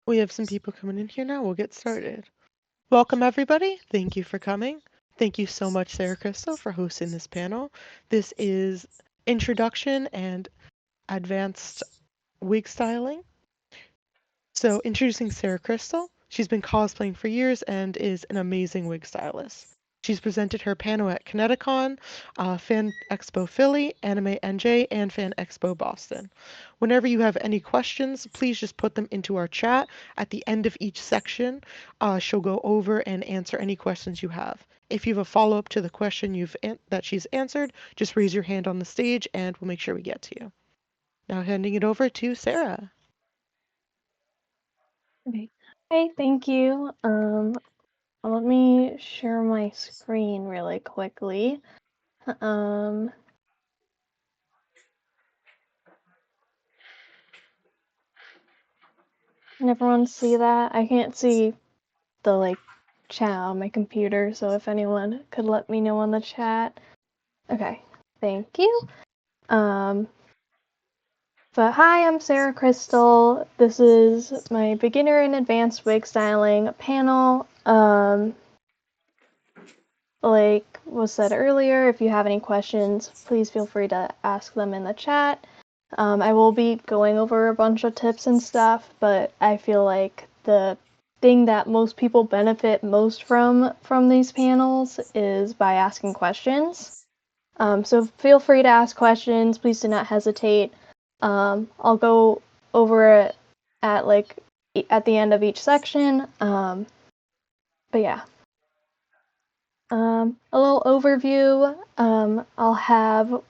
We have some people coming in here now. We'll get started. Welcome, everybody. Thank you for coming. Thank you so much, Sarah Crystal, for hosting this panel. This is Introduction and Advanced Wig Styling. So, introducing Sarah Crystal. She's been cosplaying for years and is an amazing wig stylist. She's presented her panel at Kineticon, Fan Expo Philly, Anime NJ, and Fan Expo Boston. Whenever you have any questions, please just put them into our chat. At the end of each section, she'll go over and answer any questions you have. If you have a follow-up to the question that she's answered, just raise your hand on the stage and we'll make sure we get to you. Now handing it over to Sarah. Okay. Hey, thank you. Let me share my screen really quickly. Can everyone see that? I can't see the chat on my computer, so if anyone could let me know on the chat. Okay, thank you. But hi, I'm Sarah Crystal. This is my beginner and advanced wig styling panel. Like was said earlier, if you have any questions, please feel free to ask them in the chat. I will be going over a bunch of tips and stuff, but I feel like the thing that most people benefit most from these panels is by asking questions. So feel free to ask questions. Please do not hesitate. I'll go over it at the end of each section. But yeah. A little overview. I'll have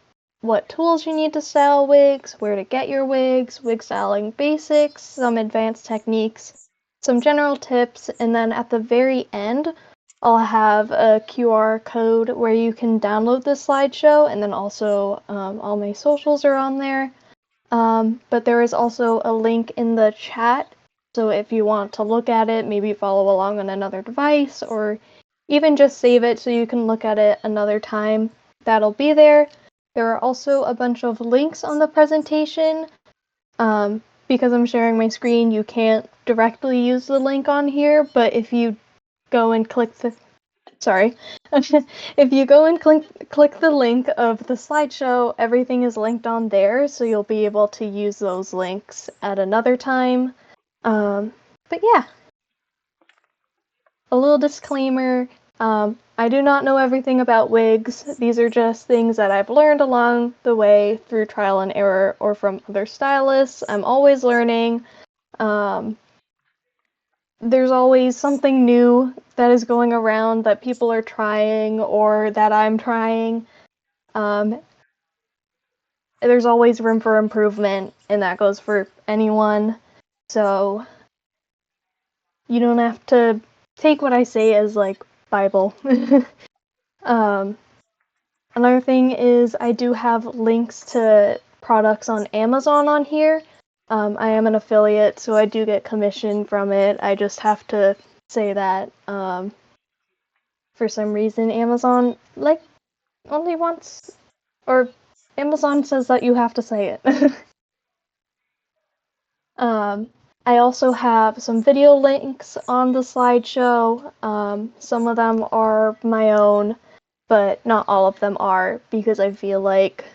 what tools you need to style wigs, where to get your wigs, wig styling basics, some advanced techniques, some general tips, and then at the very end, I'll have a QR code where you can download the slideshow, and then also all my socials are on there. But there is also a link in the chat, so if you want to look at it, maybe follow along on another device, or even just save it so you can look at it another time, that'll be there. There are also a bunch of links on the presentation. Because I'm sharing my screen, you can't directly use the link on here, but if you go and click the if you go and click the link of the slideshow, everything is linked on there, so you'll be able to use those links at another time. But yeah, a little disclaimer. I do not know everything about wigs. These are just things that I've learned along the way through trial and error or from other stylists. I'm always learning. There's always something new that is going around that people are trying or that I'm trying. There's always room for improvement, and that goes for anyone. So you don't have to take what I say as like Bible. Another thing is I do have links to products on Amazon on here. I am an affiliate, so I do get commission from it. I just have to say that for some reason Amazon only wants, or Amazon says that you have to say it. I also have some video links on the slideshow. Some of them are my own, but not all of them are, because I feel like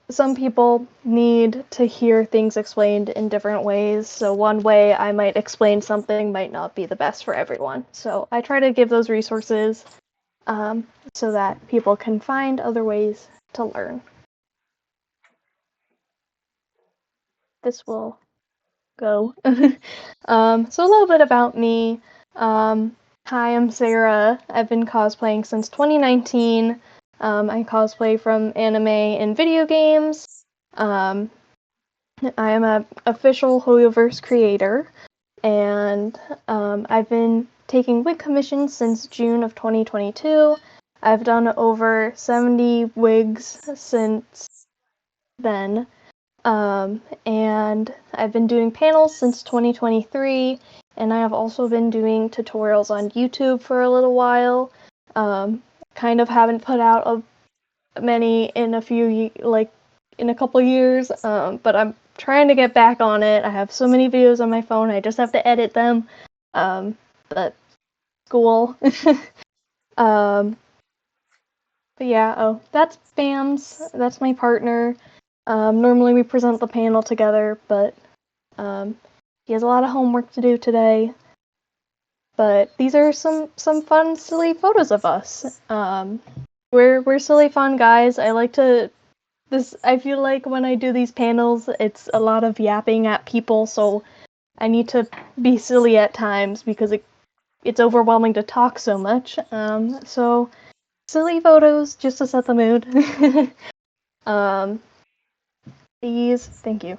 some people need to hear things explained in different ways. So one way I might explain something might not be the best for everyone. So I try to give those resources so that people can find other ways to learn. This will go. So a little bit about me. Hi, I'm Sarah. I've been cosplaying since 2019. I cosplay from anime and video games. I am an official Hoyoverse creator, and I've been taking wig commissions since June of 2022. I've done over 70 wigs since then. And I've been doing panels since 2023, and I have also been doing tutorials on YouTube for a little while. Kind of haven't put out many in a few in a couple years, but I'm trying to get back on it. I have so many videos on my phone, I just have to edit them. But school. um, but yeah, oh, that's Bams. That's my partner. Normally we present the panel together, but he has a lot of homework to do today. But these are some fun, silly photos of us. We're silly, fun guys. I feel like when I do these panels, it's a lot of yapping at people, so I need to be silly at times because it's overwhelming to talk so much. So silly photos just to set the mood. Thank you.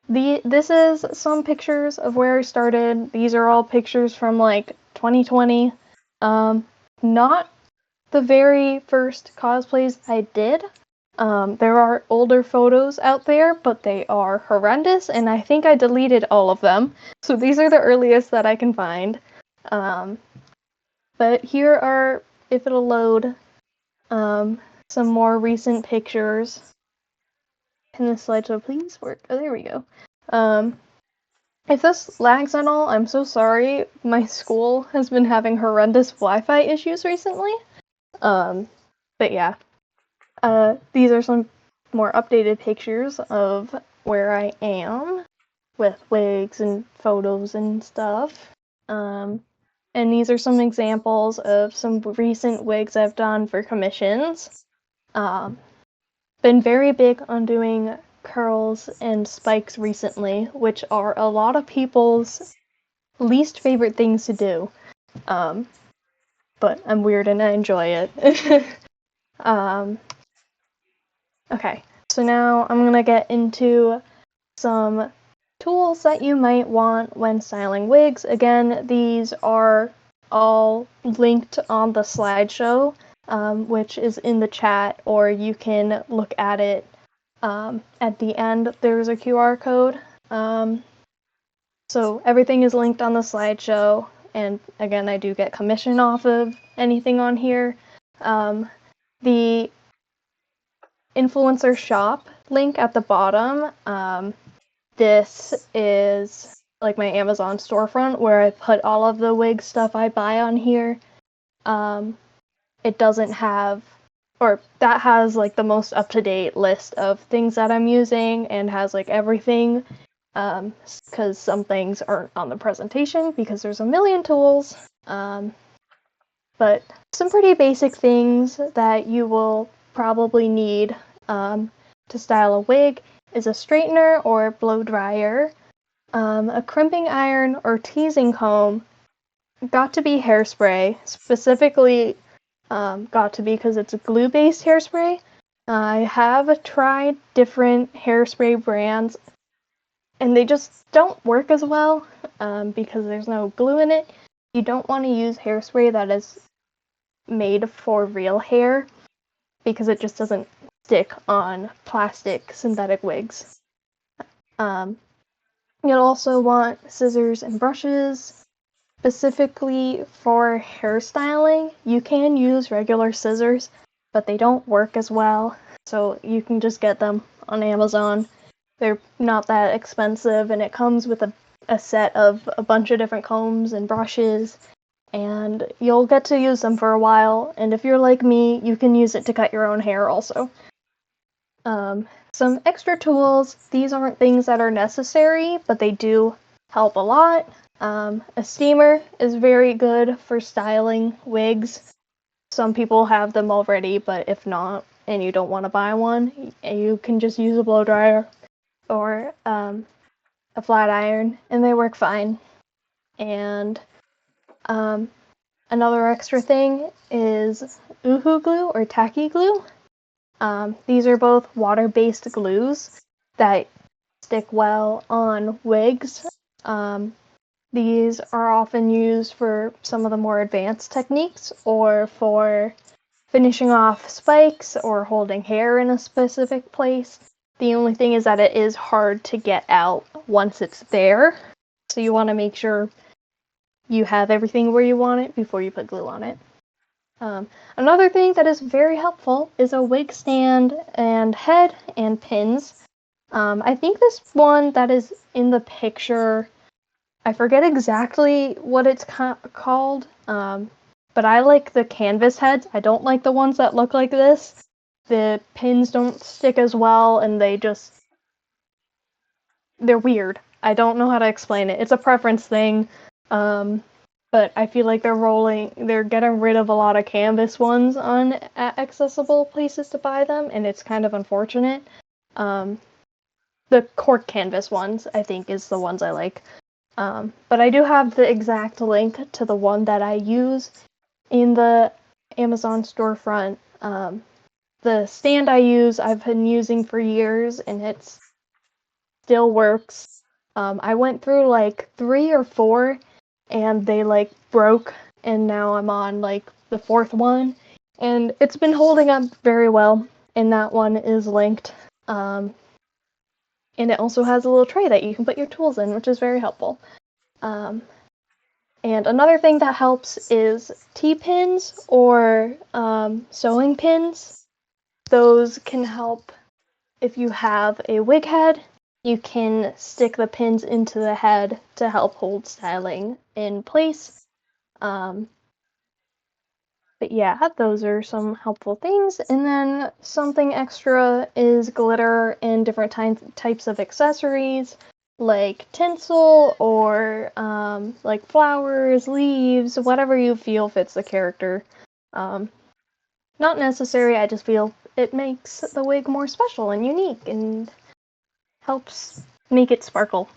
This is some pictures of where I started. These are all pictures from like 2020. Not the very first cosplays I did. There are older photos out there, but they are horrendous, and I think I deleted all of them. So these are the earliest that I can find. But here are, if it'll load, some more recent pictures. Can the slideshow please work? Oh, there we go. If this lags at all, I'm so sorry. My school has been having horrendous Wi-Fi issues recently. But yeah. These are some more updated pictures of where I am with wigs and photos and stuff. And these are some examples of some recent wigs I've done for commissions. Been very big on doing curls and spikes recently, which are a lot of people's least favorite things to do. But I'm weird and I enjoy it. Okay, so now I'm gonna get into some tools that you might want when styling wigs. Again, these are all linked on the slideshow, which is in the chat, or you can look at it at the end. There's a QR code. So everything is linked on the slideshow, and again, I do get commission off of anything on here. The influencer shop link at the bottom, this is like my Amazon storefront where I put all of the wig stuff I buy on here. It doesn't have, or that has like the most up-to-date list of things that I'm using and has like everything, because some things aren't on the presentation because there's a million tools. But some pretty basic things that you will probably need to style a wig is a straightener or blow dryer, a crimping iron or teasing comb, got to be hairspray, specifically got to be because it's a glue-based hairspray. I have tried different hairspray brands and they just don't work as well because there's no glue in it. You don't want to use hairspray that is made for real hair because it just doesn't stick on plastic synthetic wigs. You'll also want scissors and brushes. Specifically for hairstyling, you can use regular scissors, but they don't work as well, so you can just get them on Amazon. They're not that expensive, and it comes with a set of a bunch of different combs and brushes, and you'll get to use them for a while, and if you're like me, you can use it to cut your own hair also. Some extra tools, these aren't things that are necessary, but they do help a lot. A steamer is very good for styling wigs. Some people have them already, but if not, and you don't want to buy one, you can just use a blow dryer or a flat iron, and they work fine. And another extra thing is Uhu glue or tacky glue. These are both water-based glues that stick well on wigs. These are often used for some of the more advanced techniques or for finishing off spikes or holding hair in a specific place. The only thing is that it is hard to get out once it's there, so you want to make sure you have everything where you want it before you put glue on it. Another thing that is very helpful is a wig stand and head and pins. I think this one that is in the picture, I forget exactly what it's called, but I like the canvas heads. I don't like the ones that look like this. The pins don't stick as well, and they're weird. I don't know how to explain it. It's a preference thing. But I feel like they're getting rid of a lot of canvas ones on accessible places to buy them, and it's kind of unfortunate. Um, the cork canvas ones, I think, is the ones I like. But I do have the exact link to the one that I use in the Amazon storefront. The stand I use, I've been using for years, and it still works. I went through like 3 or 4, and they like broke, and now I'm on like the 4th one, and it's been holding up very well. And that one is linked. And it also has a little tray that you can put your tools in, which is very helpful. Um, and another thing that helps is T-pins or sewing pins. Those can help if you have a wig head. You can stick the pins into the head to help hold styling in place. But yeah, those are some helpful things. And then something extra is glitter and different types of accessories, like tinsel or like flowers, leaves, whatever you feel fits the character. Um, Not necessary, I just feel it makes the wig more special and unique and helps make it sparkle.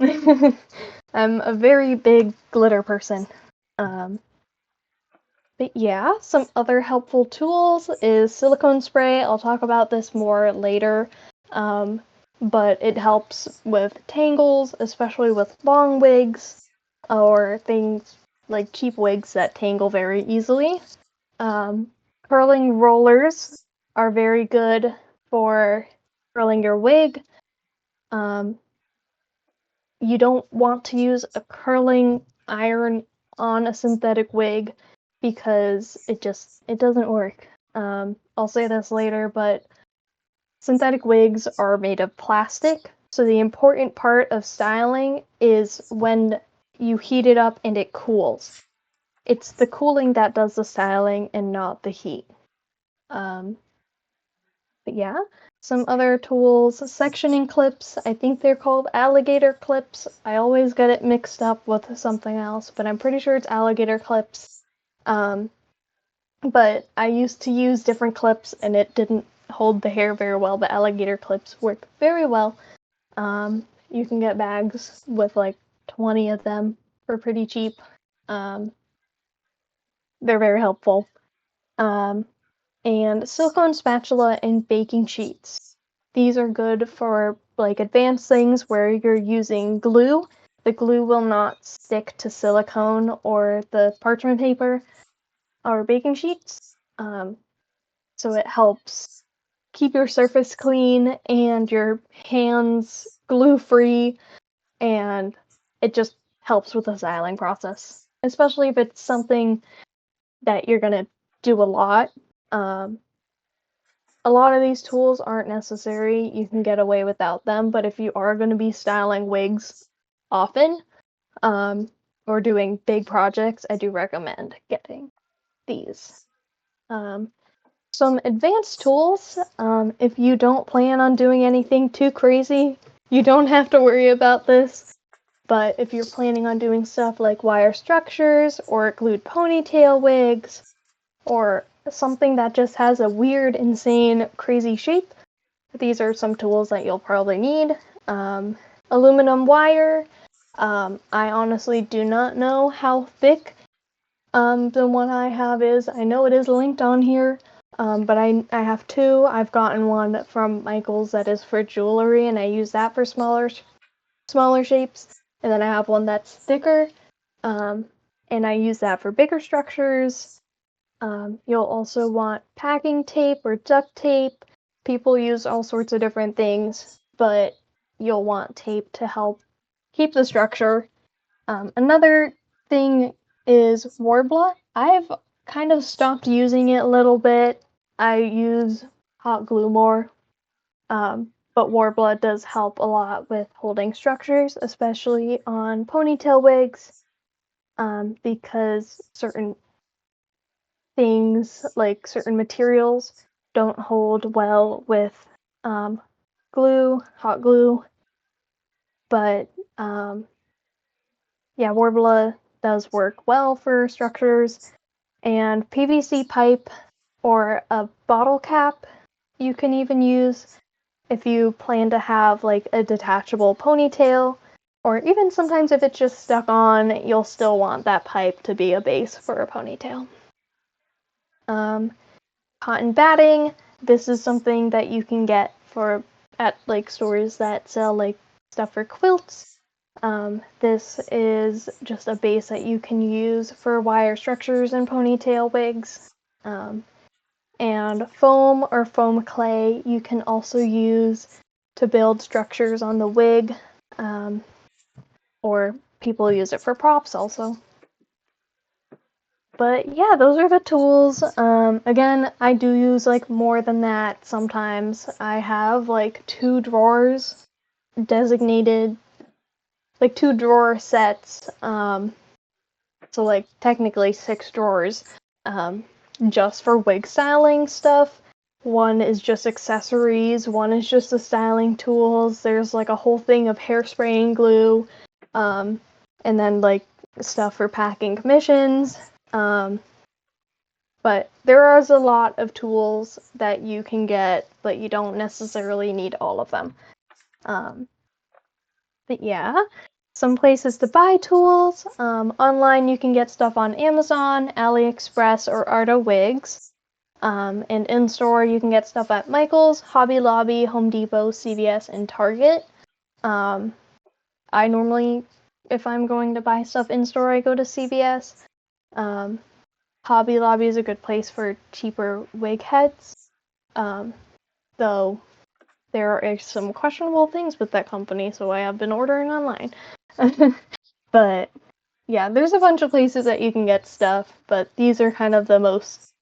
I'm a very big glitter person. Um, But yeah, some other helpful tools is silicone spray. I'll talk about this more later. Um, but it helps with tangles, especially with long wigs or things like cheap wigs that tangle very easily. Um, Curling rollers are very good for curling your wig. Um, you don't want to use a curling iron on a synthetic wig because it doesn't work. I'll say this later, but synthetic wigs are made of plastic, so the important part of styling is when you heat it up and it cools. It's the cooling that does the styling and not the heat. Um, But yeah, some other tools, sectioning clips. I think they're called alligator clips. I always get it mixed up with something else, but I'm pretty sure it's alligator clips. Um, but I used to use different clips and it didn't hold the hair very well. The alligator clips work very well. You can get bags with like 20 of them for pretty cheap. Um, they're very helpful. Um, and silicone spatula and baking sheets. These are good for like advanced things where you're using glue. The glue will not stick to silicone or the parchment paper or baking sheets. So it helps keep your surface clean and your hands glue free, and it just helps with the styling process, especially if it's something that you're gonna do a lot. Um, a lot of these tools aren't necessary. You can get away without them, but if you are going to be styling wigs often, um, or doing big projects, I do recommend getting these. Um, some advanced tools, if you don't plan on doing anything too crazy, you don't have to worry about this. But if you're planning on doing stuff like wire structures or glued ponytail wigs, or something that just has a weird, insane, crazy shape, these are some tools that you'll probably need. Aluminum wire. I honestly do not know how thick the one I have is. I know it is linked on here, but I have two. I've gotten one from Michaels that is for jewelry, and I use that for smaller shapes. And then I have one that's thicker, um, and I use that for bigger structures. You'll also want packing tape or duct tape. People use all sorts of different things, but you'll want tape to help keep the structure. Another thing is Warbler. kind of stopped using it a little bit. I use hot glue more, but Warbler does help a lot with holding structures, especially on ponytail wigs, because certain things, like certain materials, don't hold well with glue, hot glue. But yeah, Warbler does work well for structures, and PVC pipe or a bottle cap you can even use if you plan to have like a detachable ponytail, or even sometimes if it's just stuck on, you'll still want that pipe to be a base for a ponytail. Cotton batting, this is something that you can get at like stores that sell like stuff for quilts. This is just a base that you can use for wire structures and ponytail wigs. And foam or foam clay you can also use to build structures on the wig, or people use it for props also. But yeah, those are the tools. Again, I do use like more than that sometimes. I have like 2 drawers designated, like 2 drawer sets. So like technically 6 drawers, just for wig styling stuff. One is just accessories, one is just the styling tools. There's like a whole thing of hairspray and glue, and then like stuff for packing commissions. But there is a lot of tools that you can get, but you don't necessarily need all of them. But yeah, some places to buy tools. Online, you can get stuff on Amazon, AliExpress, or Arta Wigs. And in store, you can get stuff at Michael's, Hobby Lobby, Home Depot, CVS, and Target. I normally, if I'm going to buy stuff in store, I go to CVS. Hobby Lobby is a good place for cheaper wig heads, though there are some questionable things with that company, so I have been ordering online. But yeah, there's a bunch of places that you can get stuff, but these are kind of the most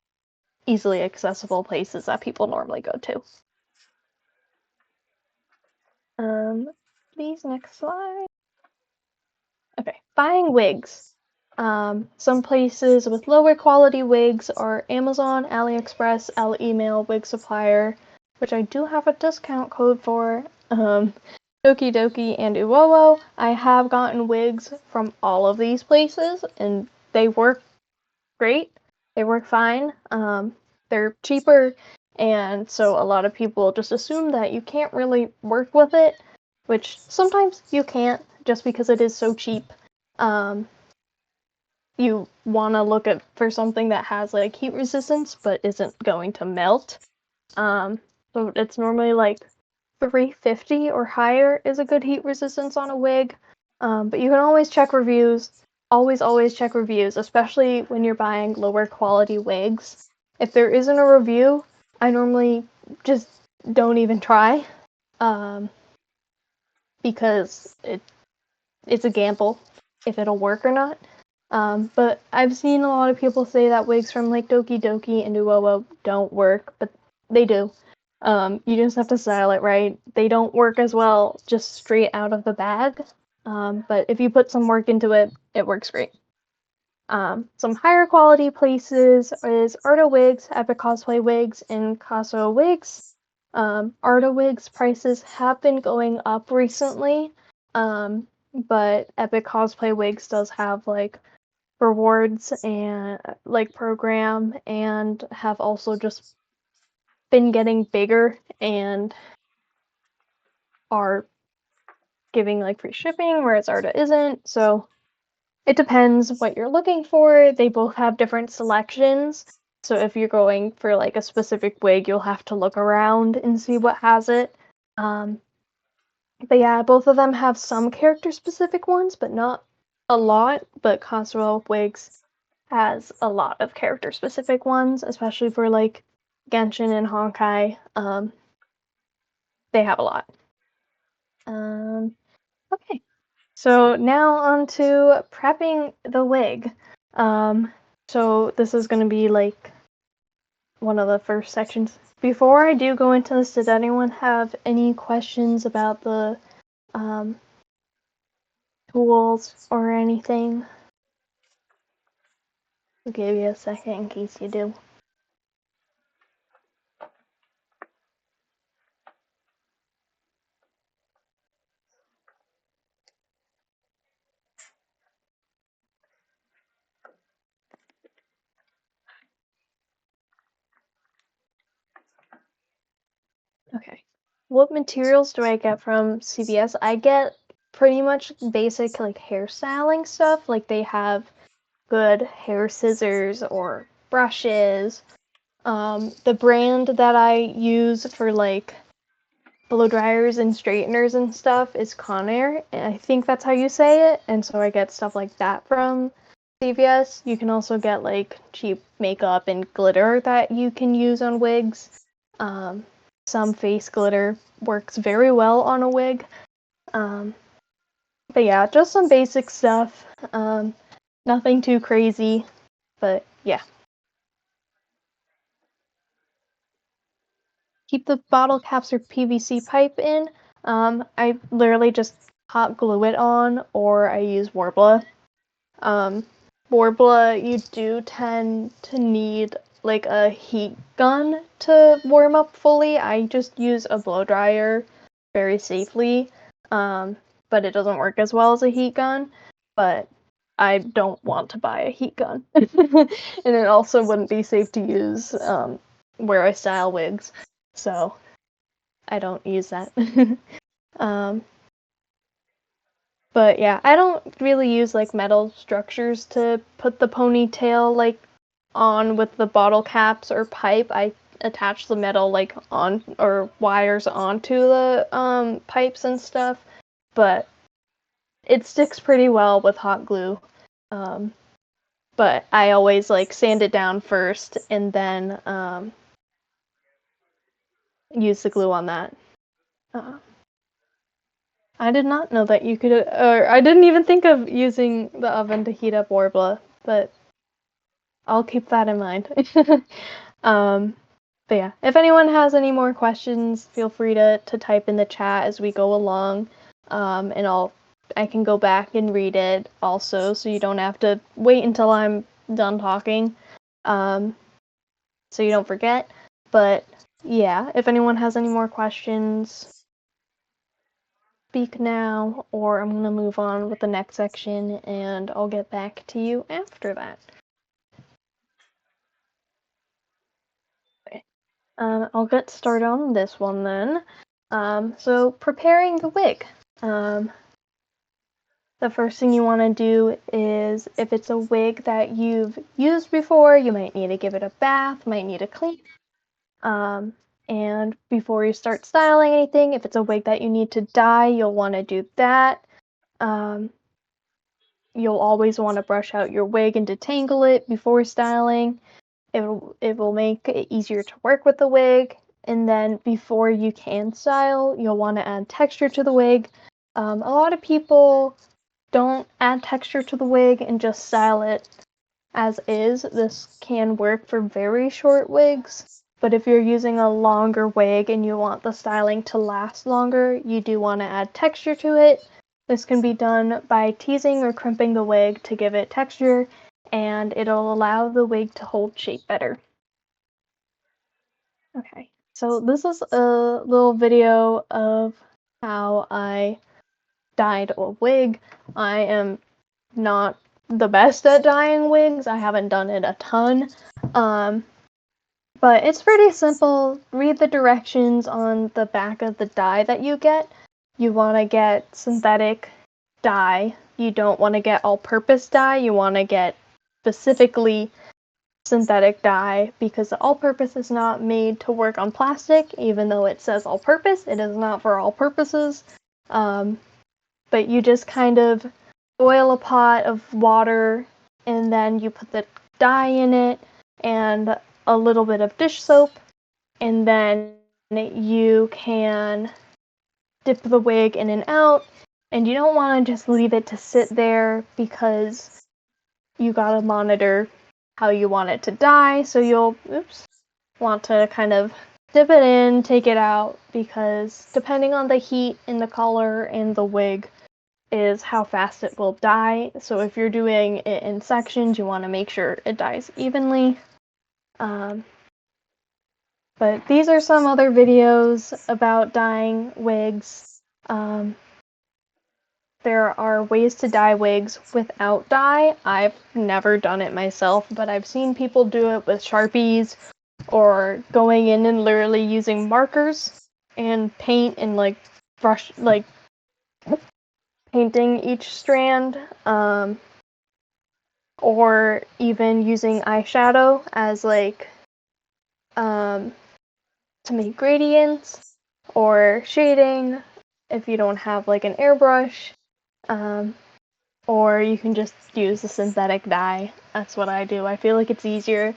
easily accessible places that people normally go to. Please, next slide. Okay, buying wigs. Some places with lower quality wigs are Amazon, AliExpress, Email, Wig Supplier, which I do have a discount code for. Doki Doki and Uowo. I have gotten wigs from all of these places, and they work great. They work fine. They're cheaper, and so a lot of people just assume that you can't really work with it, which sometimes you can't just because it is so cheap. You want to look for something that has like heat resistance but isn't going to melt. So it's normally like 350 or higher is a good heat resistance on a wig. But you can always check reviews. Always check reviews, especially when you're buying lower quality wigs. If there isn't a review, I normally just don't even try, because it's a gamble if it'll work or not. But I've seen a lot of people say that wigs from like Doki Doki and Uowo don't work, but they do. You just have to style it right. They don't work as well just straight out of the bag, but if you put some work into it, it works great. Some higher quality places is Arta Wigs, Epic Cosplay Wigs, and Caso Wigs. Arta Wigs prices have been going up recently, but Epic Cosplay Wigs does have like rewards and like program, and have also just been getting bigger and are giving like free shipping, whereas Arta isn't. So it depends what you're looking for. They both have different selections. So if you're going for like a specific wig, you'll have to look around and see what has it. But yeah, both of them have some character specific ones, but not a lot. But Coswell Wigs has a lot of character specific ones, especially for like Genshin and Honkai. They have a lot. Okay, so now on to prepping the wig. So this is going to be like one of the first sections. Before I do go into this, did anyone have any questions about the tools or anything? I'll give you a second in case you do. Okay. What materials do I get from CVS? I get pretty much basic like hairstyling stuff. Like they have good hair scissors or brushes. The brand that I use for like blow dryers and straighteners and stuff is Conair. I think that's how you say it. And so I get stuff like that from CVS. You can also get like cheap makeup and glitter that you can use on wigs. Some face glitter works very well on a wig. But yeah, just some basic stuff. Nothing too crazy, but yeah. Keep the bottle caps or PVC pipe in. I literally just hot glue it on, or I use Worbla. Worbla, you do tend to need like a heat gun to warm up fully. I just use a blow dryer very safely, but it doesn't work as well as a heat gun. But I don't want to buy a heat gun, and it also wouldn't be safe to use where I style wigs, so I don't use that. um, but yeah, I don't really use like metal structures to put the ponytail like on with the bottle caps or pipe. I attach the metal like on or wires onto the pipes and stuff, but it sticks pretty well with hot glue. But I always like sand it down first and then use the glue on that. Uh, I did not know that you could, or I didn't even think of using the oven to heat up Worbla, but I'll keep that in mind. um, but yeah, if anyone has any more questions, feel free to type in the chat as we go along, and I can go back and read it also, so you don't have to wait until I'm done talking, so you don't forget. But yeah, if anyone has any more questions, speak now, or I'm gonna move on with the next section, and I'll get back to you after that. I'll get started on this one then. So preparing the wig. The first thing you want to do is, if it's a wig that you've used before, you might need to give it a bath, might need to clean. And before you start styling anything, if it's a wig that you need to dye, you'll want to do that. You'll always want to brush out your wig and detangle it before styling. It will make it easier to work with the wig. And then before you can style, you'll want to add texture to the wig. A lot of people don't add texture to the wig and just style it as is. This can work for very short wigs, but if you're using a longer wig and you want the styling to last longer, you do want to add texture to it. This can be done by teasing or crimping the wig to give it texture, and it'll allow the wig to hold shape better. Okay, so this is a little video of how I dyed a wig. I am not the best at dyeing wigs. I haven't done it a ton. But it's pretty simple. Read the directions on the back of the dye that you get. You want to get synthetic dye. You don't want to get all-purpose dye. You want to get specifically synthetic dye, because the all-purpose is not made to work on plastic. Even though it says all-purpose, it is not for all purposes. But you just kind of boil a pot of water, and then you put the dye in it and a little bit of dish soap, and then you can dip the wig in and out. And you don't want to just leave it to sit there, because you gotta monitor how you want it to dye. So you'll want to kind of dip it in, take it out, because depending on the heat and the color and the wig is how fast it will dye. So if you're doing it in sections, you want to make sure it dyes evenly. But these are some other videos about dyeing wigs. There are ways to dye wigs without dye. I've never done it myself, but I've seen people do it with Sharpies or going in and literally using markers and paint and like brush, like painting each strand, or even using eyeshadow as like to make gradients or shading if you don't have like an airbrush. Or you can just use a synthetic dye. That's what I do. I feel like it's easier.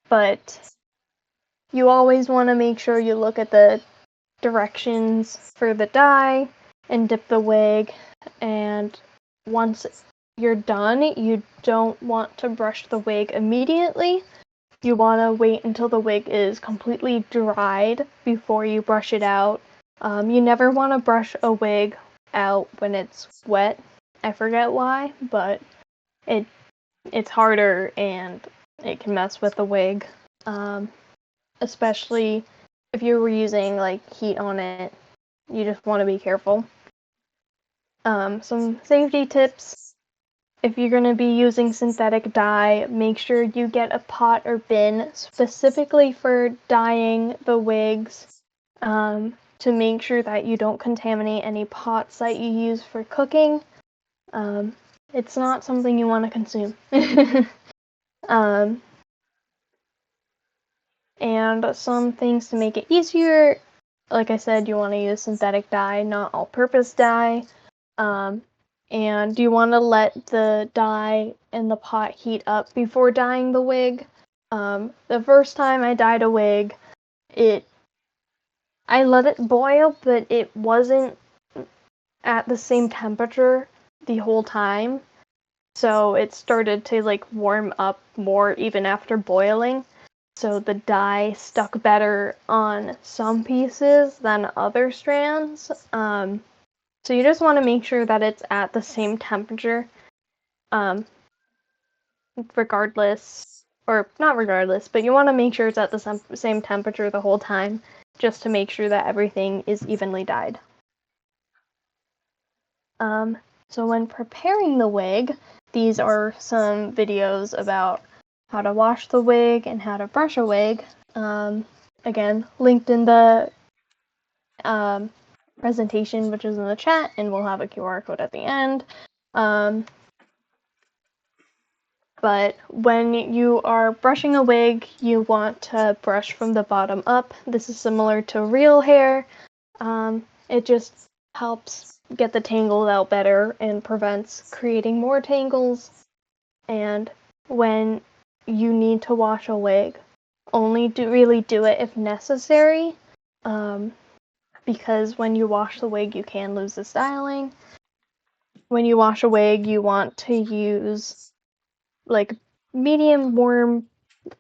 But you always want to make sure you look at the directions for the dye and dip the wig. And once you're done, you don't want to brush the wig immediately. You want to wait until the wig is completely dried before you brush it out. You never want to brush a wig out when it's wet. I forget why, but it's harder and it can mess with the wig, especially if you were using like heat on it. You just want to be careful. Some safety tips: if you're going to be using synthetic dye, make sure you get a pot or bin specifically for dyeing the wigs, to make sure that you don't contaminate any pots that you use for cooking. It's not something you want to consume. And some things to make it easier, like I said, you want to use synthetic dye, not all-purpose dye. And you want to let the dye in the pot heat up before dyeing the wig. The first time I dyed a wig, I let it boil, but it wasn't at the same temperature the whole time. So it started to like warm up more even after boiling. So the dye stuck better on some pieces than other strands. So you just want to make sure that it's at the same temperature, regardless, or not regardless, but you want to make sure it's at the same temperature the whole time, just to make sure that everything is evenly dyed. So when preparing the wig, these are some videos about how to wash the wig and how to brush a wig. Again, linked in the presentation, which is in the chat, and we'll have a QR code at the end. But when you are brushing a wig, you want to brush from the bottom up. This is similar to real hair. It just helps get the tangles out better and prevents creating more tangles. And when you need to wash a wig, only really do it if necessary, because when you wash the wig, you can lose the styling. When you wash a wig, you want to use like medium warm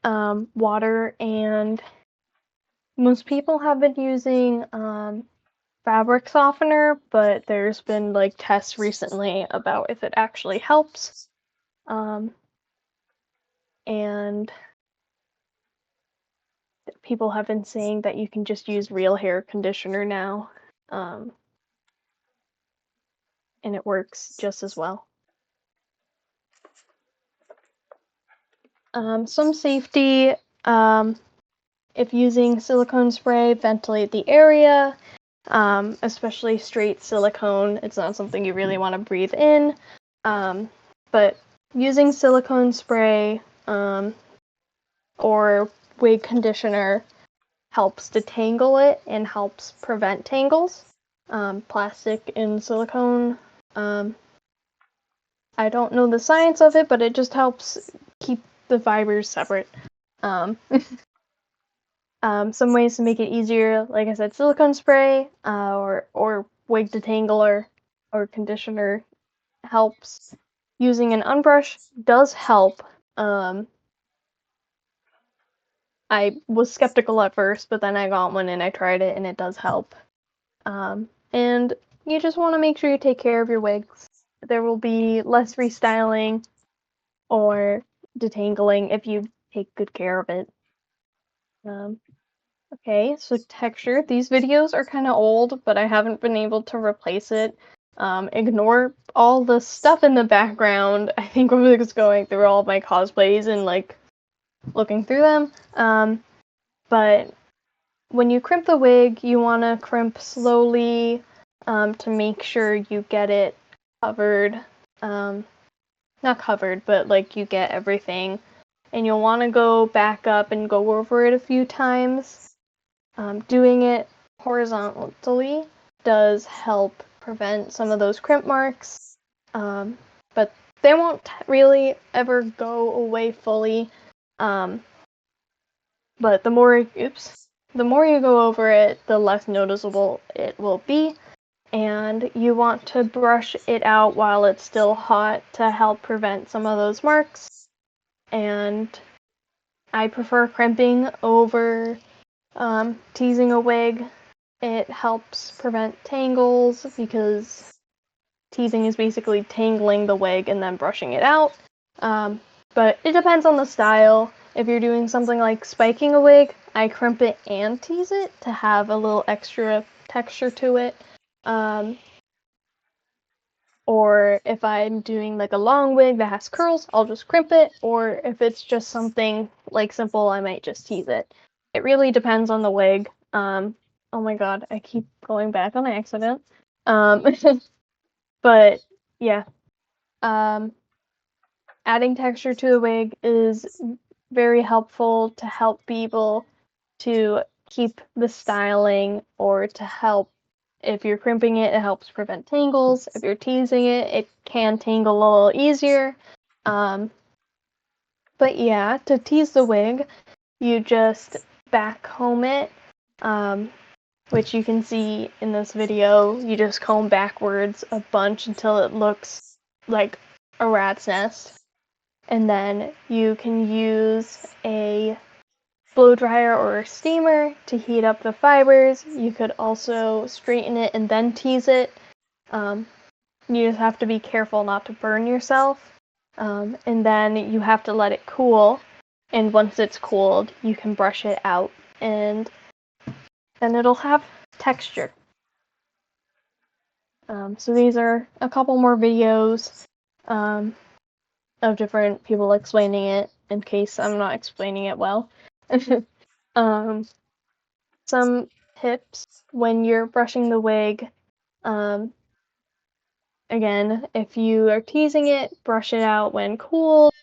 water, and most people have been using fabric softener, but there's been like tests recently about if it actually helps. And people have been saying that you can just use real hair conditioner now, and it works just as well. Some safety: if using silicone spray, ventilate the area, especially straight silicone. It's not something you really want to breathe in, but using silicone spray or wig conditioner helps detangle it and helps prevent tangles. Plastic and silicone, I don't know the science of it, but it just helps keep the fibers separate. Some ways to make it easier, like I said, silicone spray, or wig detangler or conditioner helps. using an unbrush does help. I was skeptical at first, but then I got one and I tried it and it does help. And you just want to make sure you take care of your wigs. There will be less restyling or detangling if you take good care of it. Okay, so texture. These videos are kind of old, but I haven't been able to replace it. Ignore all the stuff in the background. I think I was going through all of my cosplays and like looking through them. But when you crimp the wig, you want to crimp slowly to make sure you get it covered. Not covered, but like you get everything. And you'll want to go back up and go over it a few times. Doing it horizontally does help prevent some of those crimp marks, but they won't really ever go away fully. But the more you go over it, the less noticeable it will be. And you want to brush it out while it's still hot to help prevent some of those marks. And I prefer crimping over teasing a wig. It helps prevent tangles because teasing is basically tangling the wig and then brushing it out. But it depends on the style. If you're doing something like spiking a wig, I crimp it and tease it to have a little extra texture to it. Or if I'm doing like a long wig that has curls, I'll just crimp it. Or if it's just something like simple, I might just tease it. It really depends on the wig. Oh my god, I keep going back on accident. But yeah, adding texture to the wig is very helpful to help people to keep the styling or to help. If you're crimping it, it helps prevent tangles. If you're teasing it, it can tangle a little easier. But yeah, to tease the wig, you just back comb it, which you can see in this video. You just comb backwards a bunch until it looks like a rat's nest. And then you can use a blow dryer or a steamer to heat up the fibers. You could also straighten it and then tease it. You just have to be careful not to burn yourself. And then you have to let it cool. And once it's cooled, you can brush it out and then it'll have texture. So these are a couple more videos of different people explaining it in case I'm not explaining it well. Some tips when you're brushing the wig. Again, if you are teasing it, brush it out when cool,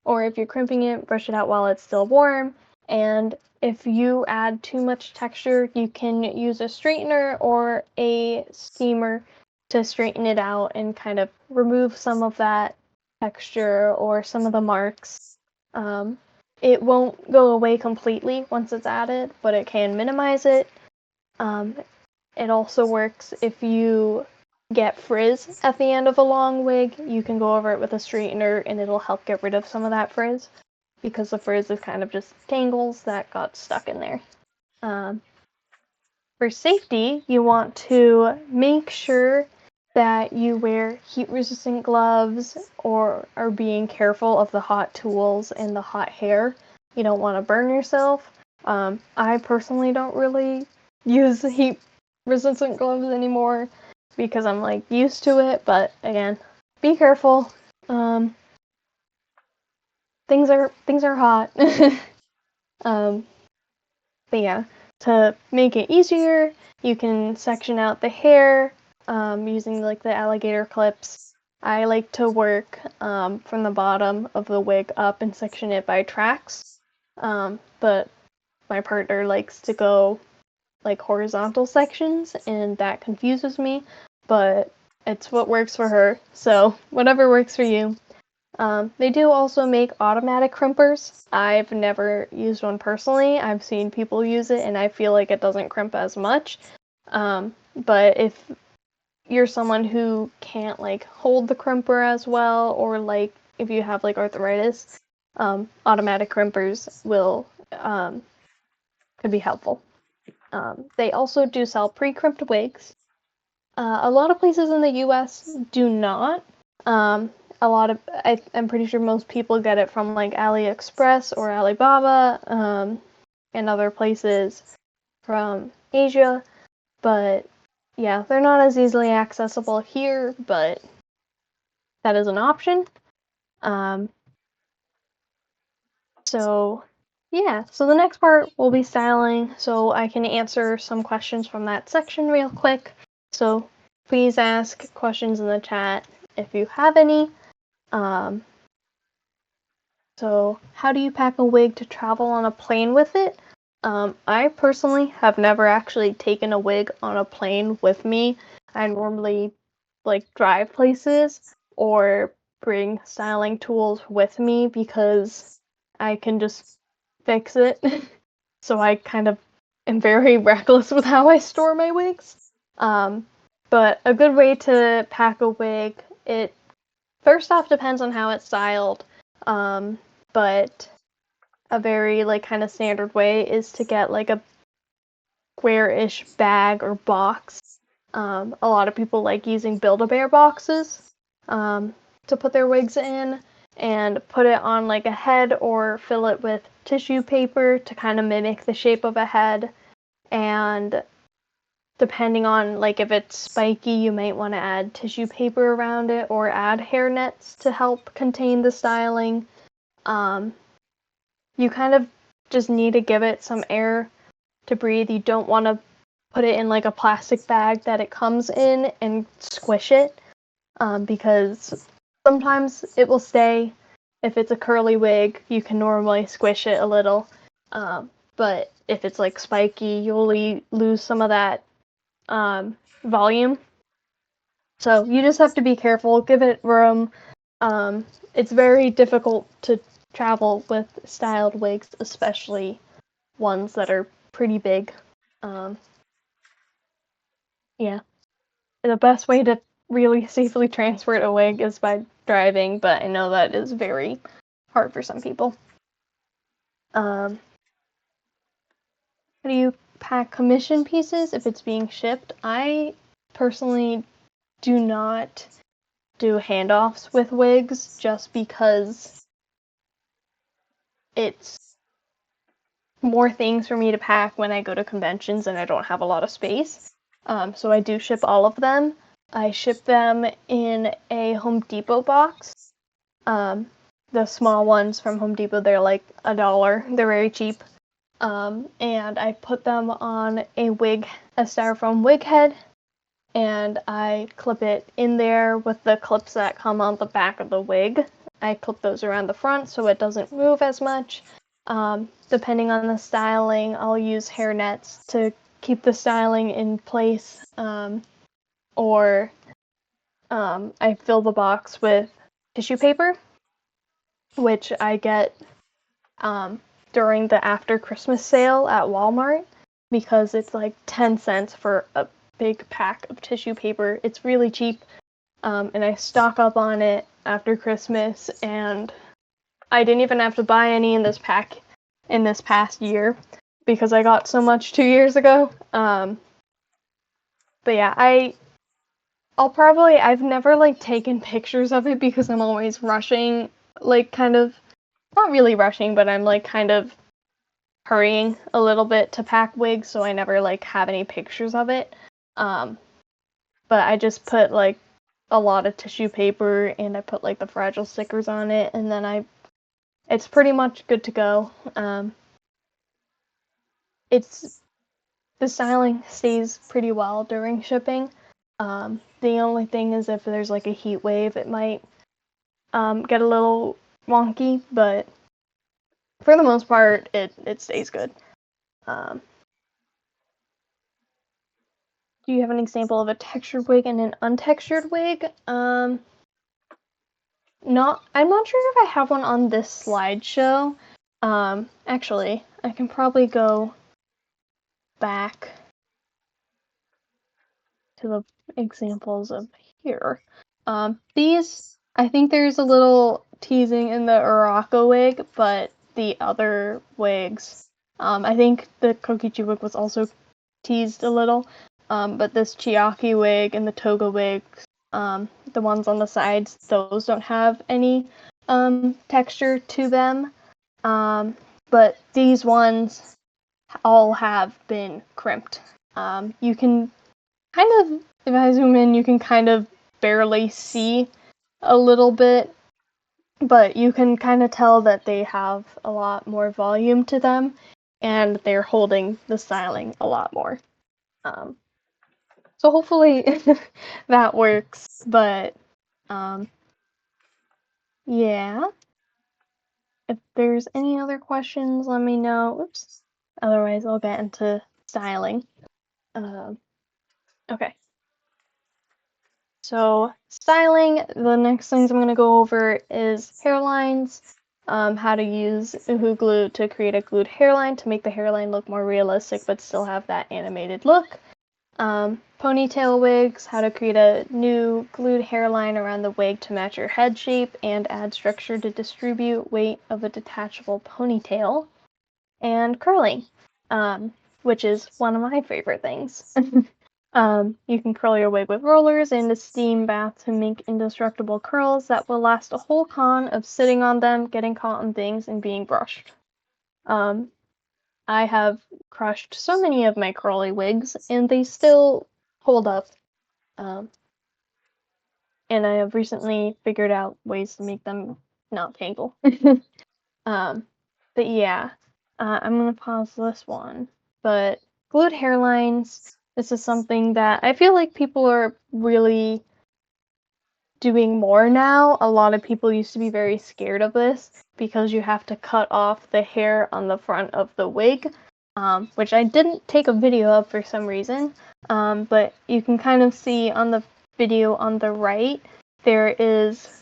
or if you're crimping it, brush it out while it's still warm. And if you add too much texture, you can use a straightener or a steamer to straighten it out and kind of remove some of that texture or some of the marks. It won't go away completely once it's added, but it can minimize it. It also works if you get frizz at the end of a long wig. You can go over it with a straightener and it'll help get rid of some of that frizz because the frizz is kind of just tangles that got stuck in there. For safety, you want to make sure that you wear heat-resistant gloves or are being careful of the hot tools and the hot hair. You don't want to burn yourself. I personally don't really use heat-resistant gloves anymore because I'm like used to it, but again, be careful. Things are hot. But yeah, to make it easier, you can section out the hair using like the alligator clips. I like to work from the bottom of the wig up and section it by tracks, but my partner likes to go like horizontal sections, and that confuses me, but it's what works for her, so whatever works for you. They do also make automatic crimpers. I've never used one personally. I've seen people use it, and I feel like it doesn't crimp as much. But if you're someone who can't like hold the crimper as well, or like if you have like arthritis, automatic crimpers will could be helpful. They also do sell pre-crimped wigs. A lot of places in the U.S. do not. I'm pretty sure most people get it from like AliExpress or Alibaba, and other places from Asia. But yeah, they're not as easily accessible here, but that is an option. Um, so yeah, so the next part will be styling, so I can answer some questions from that section real quick. So please ask questions in the chat if you have any. So how do you pack a wig to travel on a plane with it? I personally have never actually taken a wig on a plane with me. I normally like drive places or bring styling tools with me because I can just fix it. So I kind of am very reckless with how I store my wigs. But a good way to pack a wig, it first off depends on how it's styled. But a very like kind of standard way is to get like a square-ish bag or box. A lot of people like using Build-A-Bear boxes to put their wigs in and put it on like a head or fill it with tissue paper to kind of mimic the shape of a head. And depending on like if it's spiky, you might want to add tissue paper around it or add hair nets to help contain the styling. You kind of just need to give it some air to breathe. You don't want to put it in like a plastic bag that it comes in and squish it, because sometimes it will stay. If it's a curly wig, you can normally squish it a little, but if it's like spiky, you'll lose some of that volume. So you just have to be careful, give it room. It's very difficult to travel with styled wigs, especially ones that are pretty big. Um, yeah, the best way to really safely transfer a wig is by driving, but I know that is very hard for some people. How do you pack commission pieces if it's being shipped? I personally do not do handoffs with wigs just because it's more things for me to pack when I go to conventions and I don't have a lot of space. So I do ship all of them. I ship them in a Home Depot box. The small ones from Home Depot, they're like $1. They're very cheap. And I put them on a styrofoam wig head, and I clip it in there with the clips that come on the back of the wig. I clip those around the front so it doesn't move as much. Depending on the styling, I'll use hair nets to keep the styling in place, or I fill the box with tissue paper, which I get during the after Christmas sale at Walmart because it's like 10 cents for a big pack of tissue paper. It's really cheap, and I stock up on it after Christmas, and I didn't even have to buy any in this past year because I got so much 2 years ago. But yeah, I've never like taken pictures of it because I'm always rushing, like kind of, not really rushing, but I'm like kind of hurrying a little bit to pack wigs, so I never like have any pictures of it. But I just put like a lot of tissue paper and I put like the fragile stickers on it, and then it's pretty much good to go. The styling stays pretty well during shipping. The only thing is if there's like a heat wave, it might get a little wonky, but for the most part, it stays good. Do you have an example of a textured wig and an untextured wig? I'm not sure if I have one on this slideshow. Actually, I can probably go back to the examples of here. These, I think there's a little teasing in the Uraka wig, but the other wigs, I think the Kokichi wig was also teased a little, but this Chiaki wig and the Toga wigs, the ones on the sides, those don't have any texture to them. But these ones all have been crimped. You can kind of, if I zoom in, you can kind of barely see a little bit, but you can kind of tell that they have a lot more volume to them, and they're holding the styling a lot more. So hopefully that works, but yeah. If there's any other questions, let me know. Oops. Otherwise, I'll get into styling. Okay. So styling, the next things I'm going to go over is hairlines, how to use Uhu glue to create a glued hairline to make the hairline look more realistic but still have that animated look. Ponytail wigs, how to create a new glued hairline around the wig to match your head shape and add structure to distribute weight of a detachable ponytail. And curling, which is one of my favorite things. You can curl your wig with rollers and a steam bath to make indestructible curls that will last a whole con of sitting on them, getting caught on things, and being brushed. I have crushed so many of my curly wigs, and they still hold up. And I have recently figured out ways to make them not tangle. But yeah, I'm gonna pause this one. But glued hairlines, this is something that I feel like people are really doing more now. A lot of people used to be very scared of this because you have to cut off the hair on the front of the wig, which I didn't take a video of for some reason. But you can kind of see on the video on the right, there is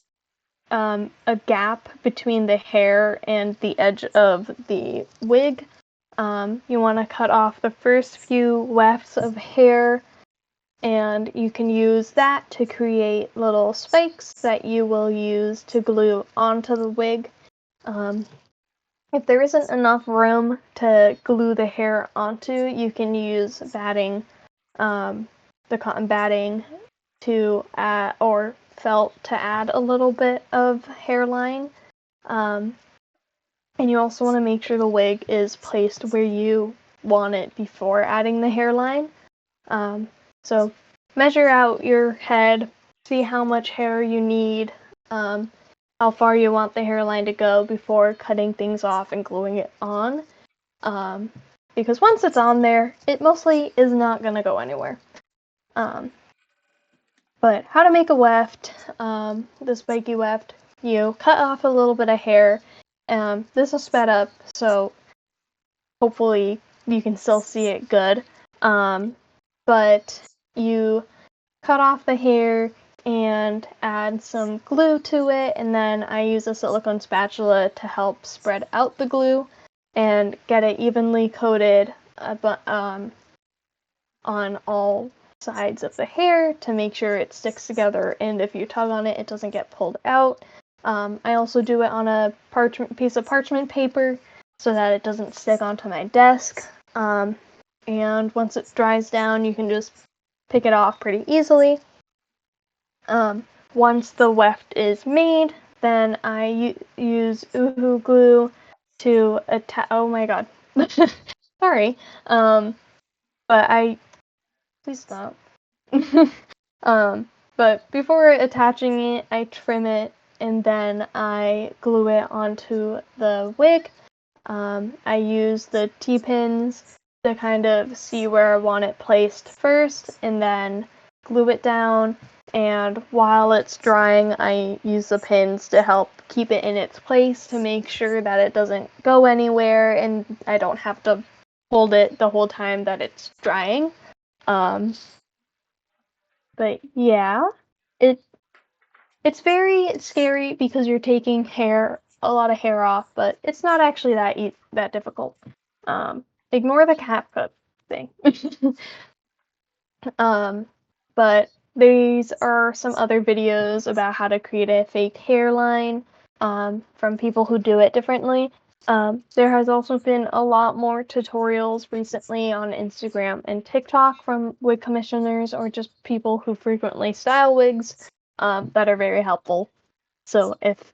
a gap between the hair and the edge of the wig. You want to cut off the first few wefts of hair, and you can use that to create little spikes that you will use to glue onto the wig. If there isn't enough room to glue the hair onto, you can use batting, the cotton batting, to add, or felt to add a little bit of hairline. And you also want to make sure the wig is placed where you want it before adding the hairline. So measure out your head, see how much hair you need, how far you want the hairline to go before cutting things off and gluing it on. Because once it's on there, it mostly is not going to go anywhere. But how to make a weft, the spiky weft, you cut off a little bit of hair. This is sped up, so hopefully you can still see it good. But you cut off the hair and add some glue to it, and then I use a silicone spatula to help spread out the glue and get it evenly coated on all sides of the hair to make sure it sticks together, and if you tug on it, it doesn't get pulled out. I also do it on a piece of parchment paper so that it doesn't stick onto my desk. And once it dries down, you can just pick it off pretty easily. Once the weft is made, then I use Uhu glue to attach. Oh my god. Sorry. But please stop. But before attaching it, I trim it and then I glue it onto the wig. I use the T-pins to kind of see where I want it placed first and then glue it down. And while it's drying, I use the pins to help keep it in its place to make sure that it doesn't go anywhere and I don't have to hold it the whole time that it's drying. But yeah, it's very scary because you're taking a lot of hair off, but it's not actually that difficult. Ignore the cap cut thing. But these are some other videos about how to create a fake hairline from people who do it differently. There has also been a lot more tutorials recently on Instagram and TikTok from wig commissioners or just people who frequently style wigs that are very helpful. So if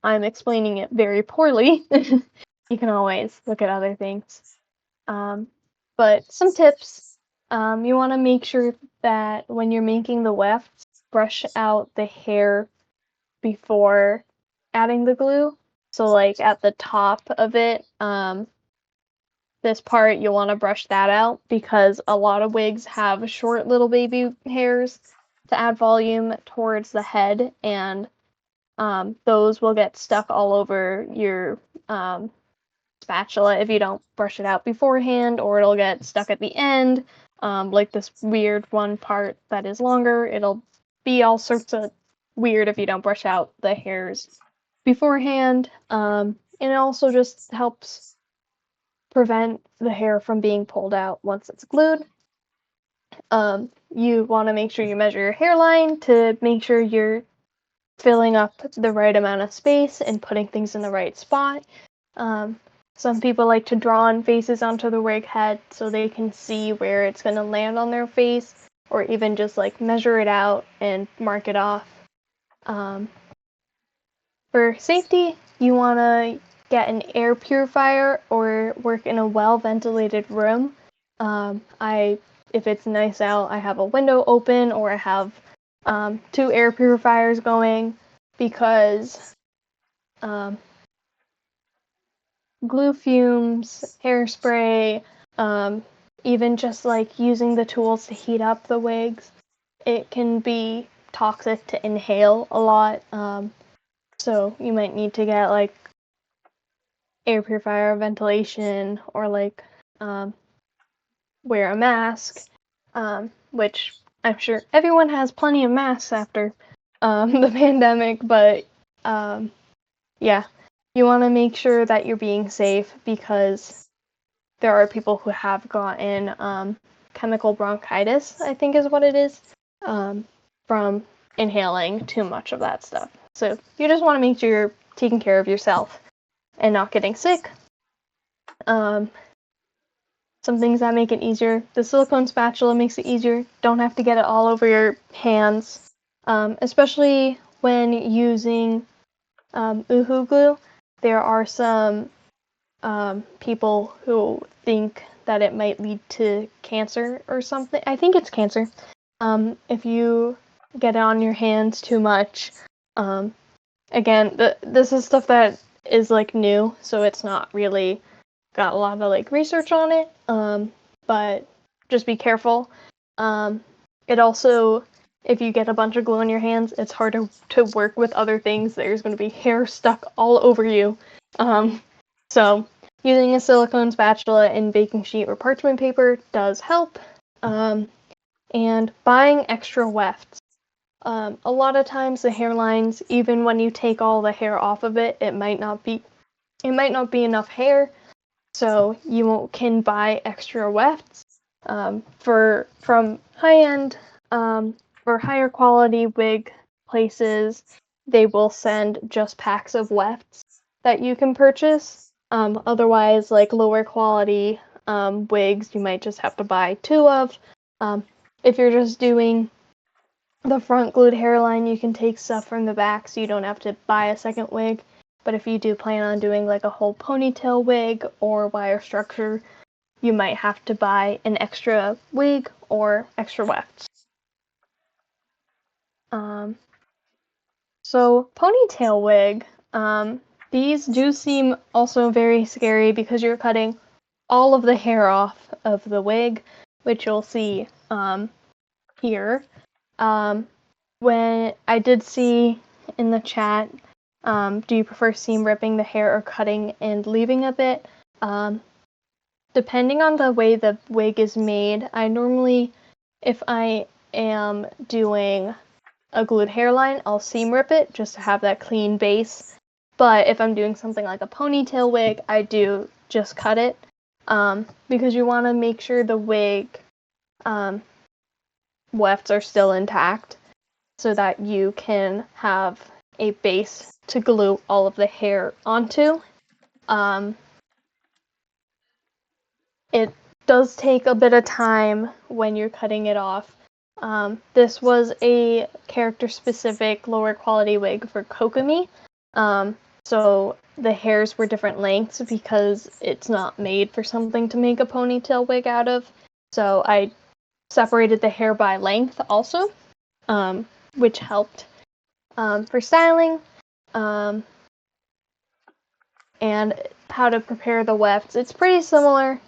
I'm explaining it very poorly, you can always look at other things. But some tips, you want to make sure that when you're making the wefts, brush out the hair before adding the glue. So like at the top of it, this part you'll want to brush that out because a lot of wigs have short little baby hairs to add volume towards the head, and those will get stuck all over your spatula if you don't brush it out beforehand, or it'll get stuck at the end, like this weird one part that is longer. It'll be all sorts of weird if you don't brush out the hairs beforehand. And it also just helps prevent the hair from being pulled out once it's glued. You want to make sure you measure your hairline to make sure you're filling up the right amount of space and putting things in the right spot. Some people like to draw on faces onto the wig head so they can see where it's going to land on their face, or even just like measure it out and mark it off. For safety, you want to get an air purifier or work in a well-ventilated room. If it's nice out, I have a window open or I have 2 air purifiers going because glue fumes, hairspray, even just like using the tools to heat up the wigs, it can be toxic to inhale a lot. So you might need to get like air purifier ventilation or like wear a mask, which I'm sure everyone has plenty of masks after the pandemic, but yeah, you want to make sure that you're being safe because there are people who have gotten chemical bronchitis, I think is what it is, from inhaling too much of that stuff. So you just want to make sure you're taking care of yourself and not getting sick. Some things that make it easier. The silicone spatula makes it easier. Don't have to get it all over your hands, especially when using Uhu glue. There are some people who think that it might lead to cancer or something. I think it's cancer. If you get it on your hands too much. Again, this is stuff that is like new, so it's not really got a lot of like research on it. But just be careful. It also, if you get a bunch of glue on your hands, it's harder to work with other things. There's going to be hair stuck all over you. So using a silicone spatula and baking sheet or parchment paper does help. And buying extra wefts. A lot of times the hairlines, even when you take all the hair off of it, it might not be enough hair. So you can buy extra wefts from high-end or higher quality wig places. They will send just packs of wefts that you can purchase. Otherwise, like lower quality wigs, you might just have to buy 2 of. If you're just doing the front glued hairline, you can take stuff from the back so you don't have to buy a second wig. But if you do plan on doing like a whole ponytail wig or wire structure, you might have to buy an extra wig or extra wefts. So ponytail wig, these do seem also very scary because you're cutting all of the hair off of the wig, which you'll see here. When I did see in the chat, do you prefer seam ripping the hair or cutting and leaving a bit? Depending on the way the wig is made, I normally, if I am doing a glued hairline, I'll seam rip it just to have that clean base. But if I'm doing something like a ponytail wig, I do just cut it because you want to make sure the wig wefts are still intact so that you can have a base to glue all of the hair onto. It does take a bit of time when you're cutting it off. This was a character-specific lower quality wig for Kokomi. So the hairs were different lengths because it's not made for something to make a ponytail wig out of. So I separated the hair by length also, which helped for styling. And how to prepare the wefts. It's pretty similar.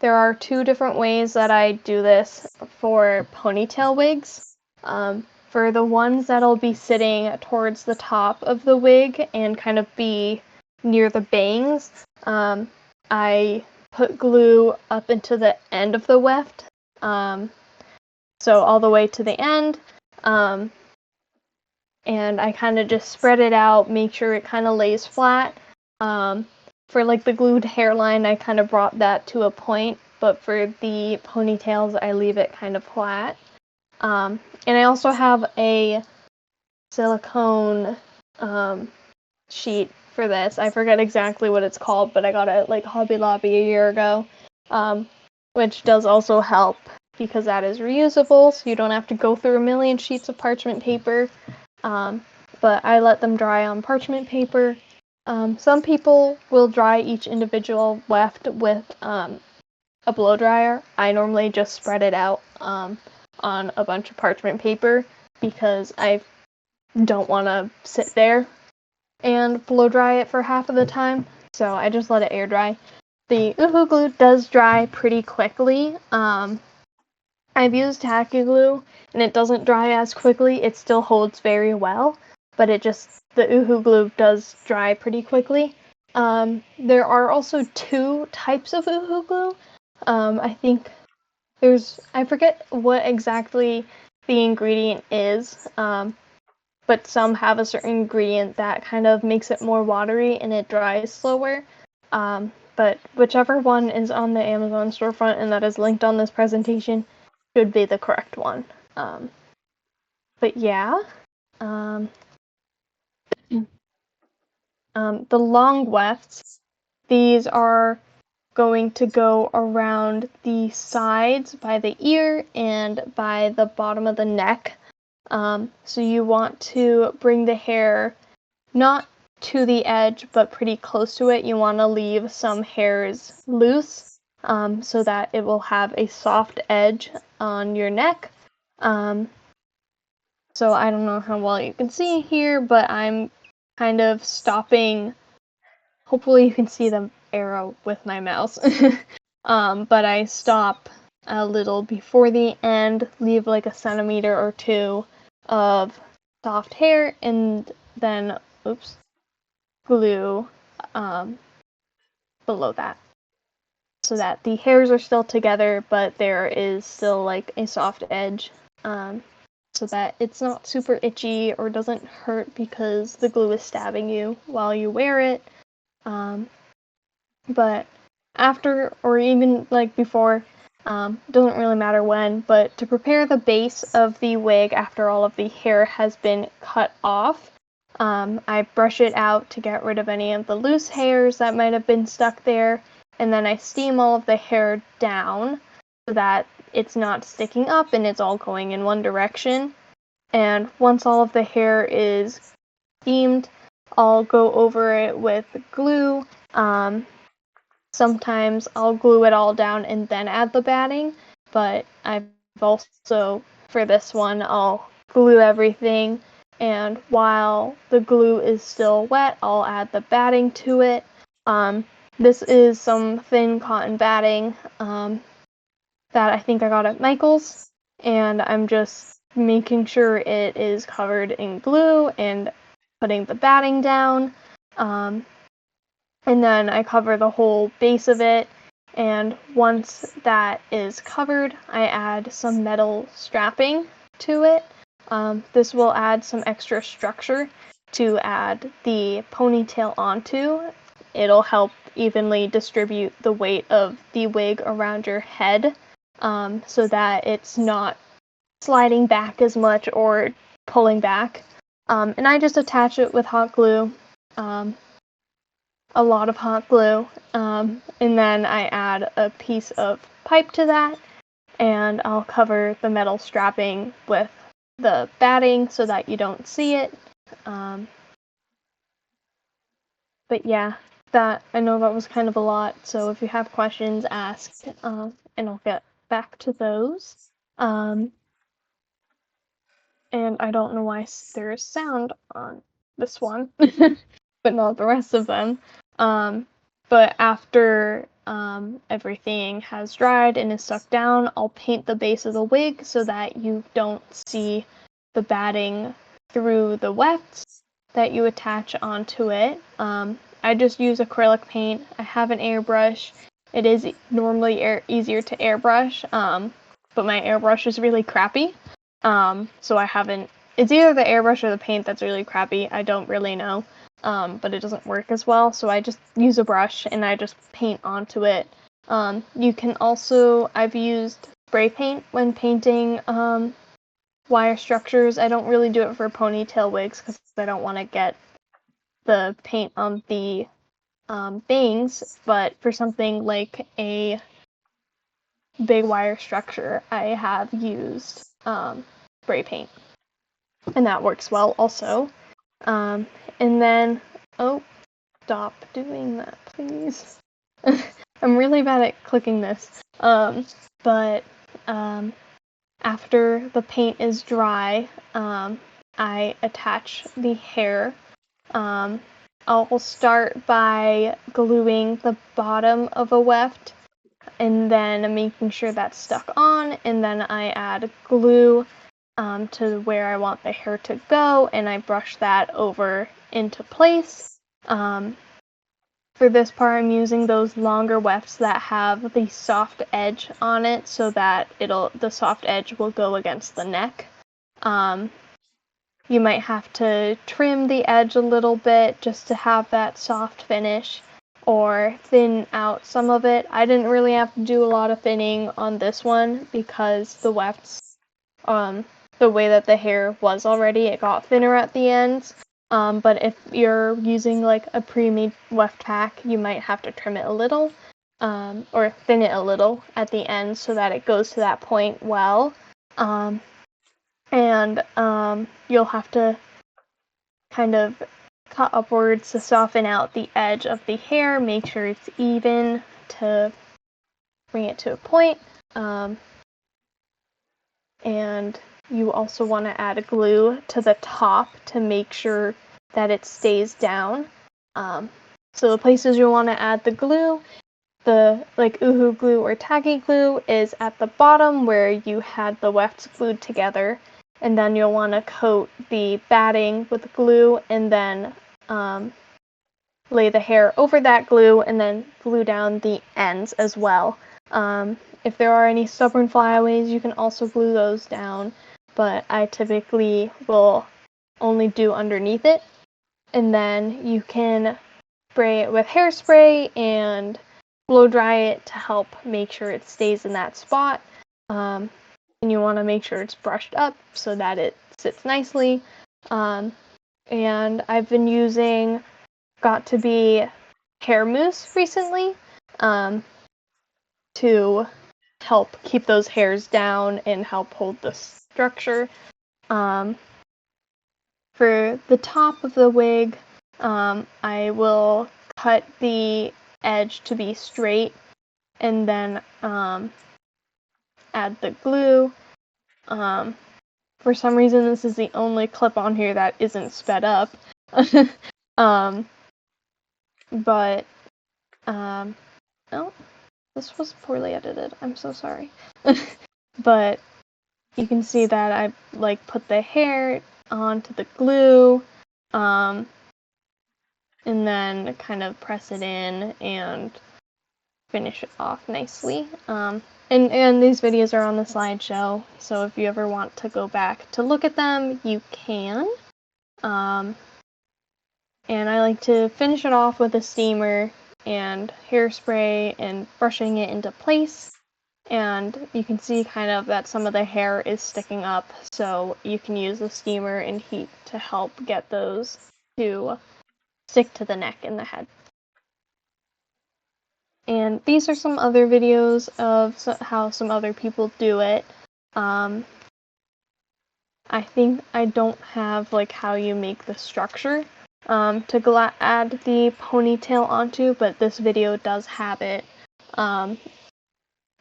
There are 2 different ways that I do this for ponytail wigs. For the ones that'll be sitting towards the top of the wig and kind of be near the bangs, I put glue up into the end of the weft, so all the way to the end, and I kind of just spread it out, make sure it kind of lays flat. For like the glued hairline, I kind of brought that to a point, but for the ponytails, I leave it kind of flat. And I also have a silicone sheet for this. I forget exactly what it's called, but I got it at like Hobby Lobby a year ago, which does also help because that is reusable, so you don't have to go through a million sheets of parchment paper. But I let them dry on parchment paper. Some people will dry each individual weft with a blow dryer. I normally just spread it out on a bunch of parchment paper because I don't want to sit there and blow dry it for half of the time, so I just let it air dry. The Uhu glue does dry pretty quickly. I've used tacky glue and it doesn't dry as quickly. It still holds very well, but the Uhu glue does dry pretty quickly. There are also 2 types of Uhu glue. I think I forget what exactly the ingredient is, but some have a certain ingredient that kind of makes it more watery and it dries slower. But whichever one is on the Amazon storefront and that is linked on this presentation should be the correct one. But yeah, the long wefts, these are going to go around the sides by the ear and by the bottom of the neck. So you want to bring the hair not to the edge, but pretty close to it. You want to leave some hairs loose so that it will have a soft edge on your neck. So I don't know how well you can see here, but I'm kind of stopping. Hopefully you can see the arrow with my mouse. But I stop a little before the end, leave like a centimeter or 2 of soft hair, and then, glue below that. So that the hairs are still together, but there is still like a soft edge. So that it's not super itchy or doesn't hurt because the glue is stabbing you while you wear it. But after or even like before, doesn't really matter when, but to prepare the base of the wig after all of the hair has been cut off, I brush it out to get rid of any of the loose hairs that might have been stuck there, and then I steam all of the hair down so that it's not sticking up and it's all going in one direction. And once all of the hair is steamed, I'll go over it with glue. Sometimes I'll glue it all down and then add the batting, but I've also, for this one, I'll glue everything, and while the glue is still wet, I'll add the batting to it. This is some thin cotton batting that I think I got at Michael's, and I'm just making sure it is covered in glue and putting the batting down. And then I cover the whole base of it, and once that is covered, I add some metal strapping to it. This will add some extra structure to add the ponytail onto. It'll help evenly distribute the weight of the wig around your head. so that it's not sliding back as much or pulling back. And I just attach it with hot glue, a lot of hot glue, and then I add a piece of pipe to that, and I'll cover the metal strapping with the batting so that you don't see it. But yeah, I know that was kind of a lot, so if you have questions, ask, and I'll get back to those. And I don't know why there is sound on this one, but not the rest of them. But after everything has dried and is stuck down, I'll paint the base of the wig so that you don't see the batting through the wefts that you attach onto it. I just use acrylic paint. I have an airbrush. It is normally easier to airbrush, but my airbrush is really crappy. So I haven't. It's either the airbrush or the paint that's really crappy. I don't really know. But it doesn't work as well, so I just use a brush and I just paint onto it. You can also, I've used spray paint when painting wire structures. I don't really do it for ponytail wigs because I don't want to get the paint on the bangs, but for something like a big wire structure, I have used spray paint, and that works well also. And then, oh, stop doing that, please. I'm really bad at clicking this. But after the paint is dry, I attach the hair. I'll start by gluing the bottom of a weft and then making sure that's stuck on, and then I add glue to where I want the hair to go, and I brush that over into place. For this part, I'm using those longer wefts that have the soft edge on it so that the soft edge will go against the neck. You might have to trim the edge a little bit just to have that soft finish, or thin out some of it. I didn't really have to do a lot of thinning on this one because the wefts, the way that the hair was already, it got thinner at the ends. But if you're using like a pre-made weft pack, you might have to trim it a little, or thin it a little at the end so that it goes to that point well. And you'll have to kind of cut upwards to soften out the edge of the hair, make sure it's even to bring it to a point. And you also want to add glue to the top to make sure that it stays down. So the places you want to add the glue, the like Uhu glue or tacky glue, is at the bottom where you had the wefts glued together, and then you'll want to coat the batting with glue and then lay the hair over that glue and then glue down the ends as well. If there are any stubborn flyaways, you can also glue those down, but I typically will only do underneath it. And then you can spray it with hairspray and blow dry it to help make sure it stays in that spot. And you want to make sure it's brushed up so that it sits nicely. And I've been using Got to Be hair mousse recently to help keep those hairs down and help hold the structure. For the top of the wig, I will cut the edge to be straight and then add the glue. For some reason, this is the only clip on here that isn't sped up. But, oh, this was poorly edited. I'm so sorry. But you can see that I like put the hair onto the glue, and then kind of press it in and finish it off nicely. And these videos are on the slideshow, so if you ever want to go back to look at them, you can. And I like to finish it off with a steamer and hairspray and brushing it into place. and you can see kind of that some of the hair is sticking up, so you can use the steamer and heat to help get those to stick to the neck and the head. And these are some other videos of how some other people do it. I think I don't have like how you make the structure to add the ponytail onto, but this video does have it.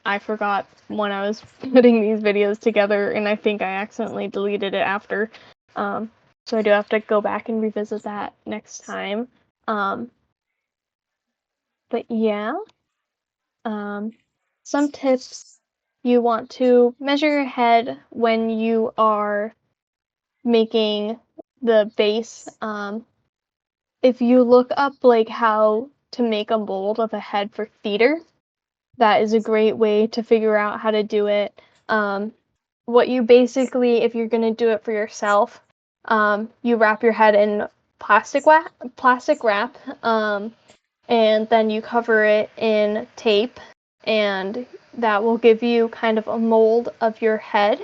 I forgot when I was putting these videos together, and I think I accidentally deleted it after. So I do have to go back and revisit that next time. But yeah, some tips. You want to measure your head when you are making the base. If you look up like how to make a mold of a head for theater, that is a great way to figure out how to do it. What you basically, if you're gonna do it for yourself, you wrap your head in plastic wrap, and then you cover it in tape, and that will give you kind of a mold of your head,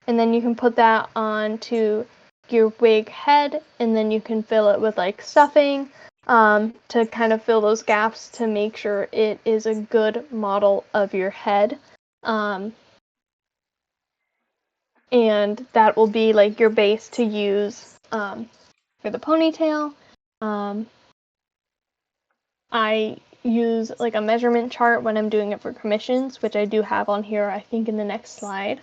and then you can put that onto your wig head, and then you can fill it with like stuffing to kind of fill those gaps to make sure it is a good model of your head. And that will be like your base to use for the ponytail. I use like a measurement chart when I'm doing it for commissions, which I do have on here, I think, in the next slide.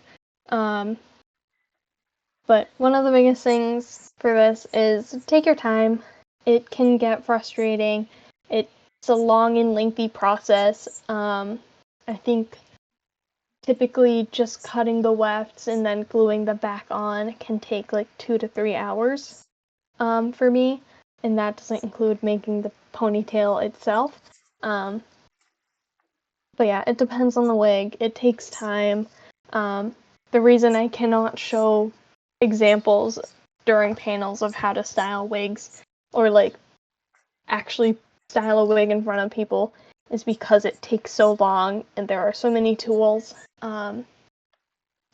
But one of the biggest things for this is take your time. It can get frustrating. It's a long and lengthy process. I think typically just cutting the wefts and then gluing them back on can take like 2 to 3 hours for me, and that doesn't include making the ponytail itself. But yeah, it depends on the wig. It takes time. The reason I cannot show examples during panels of how to style wigs or like actually style a wig in front of people is because it takes so long and there are so many tools.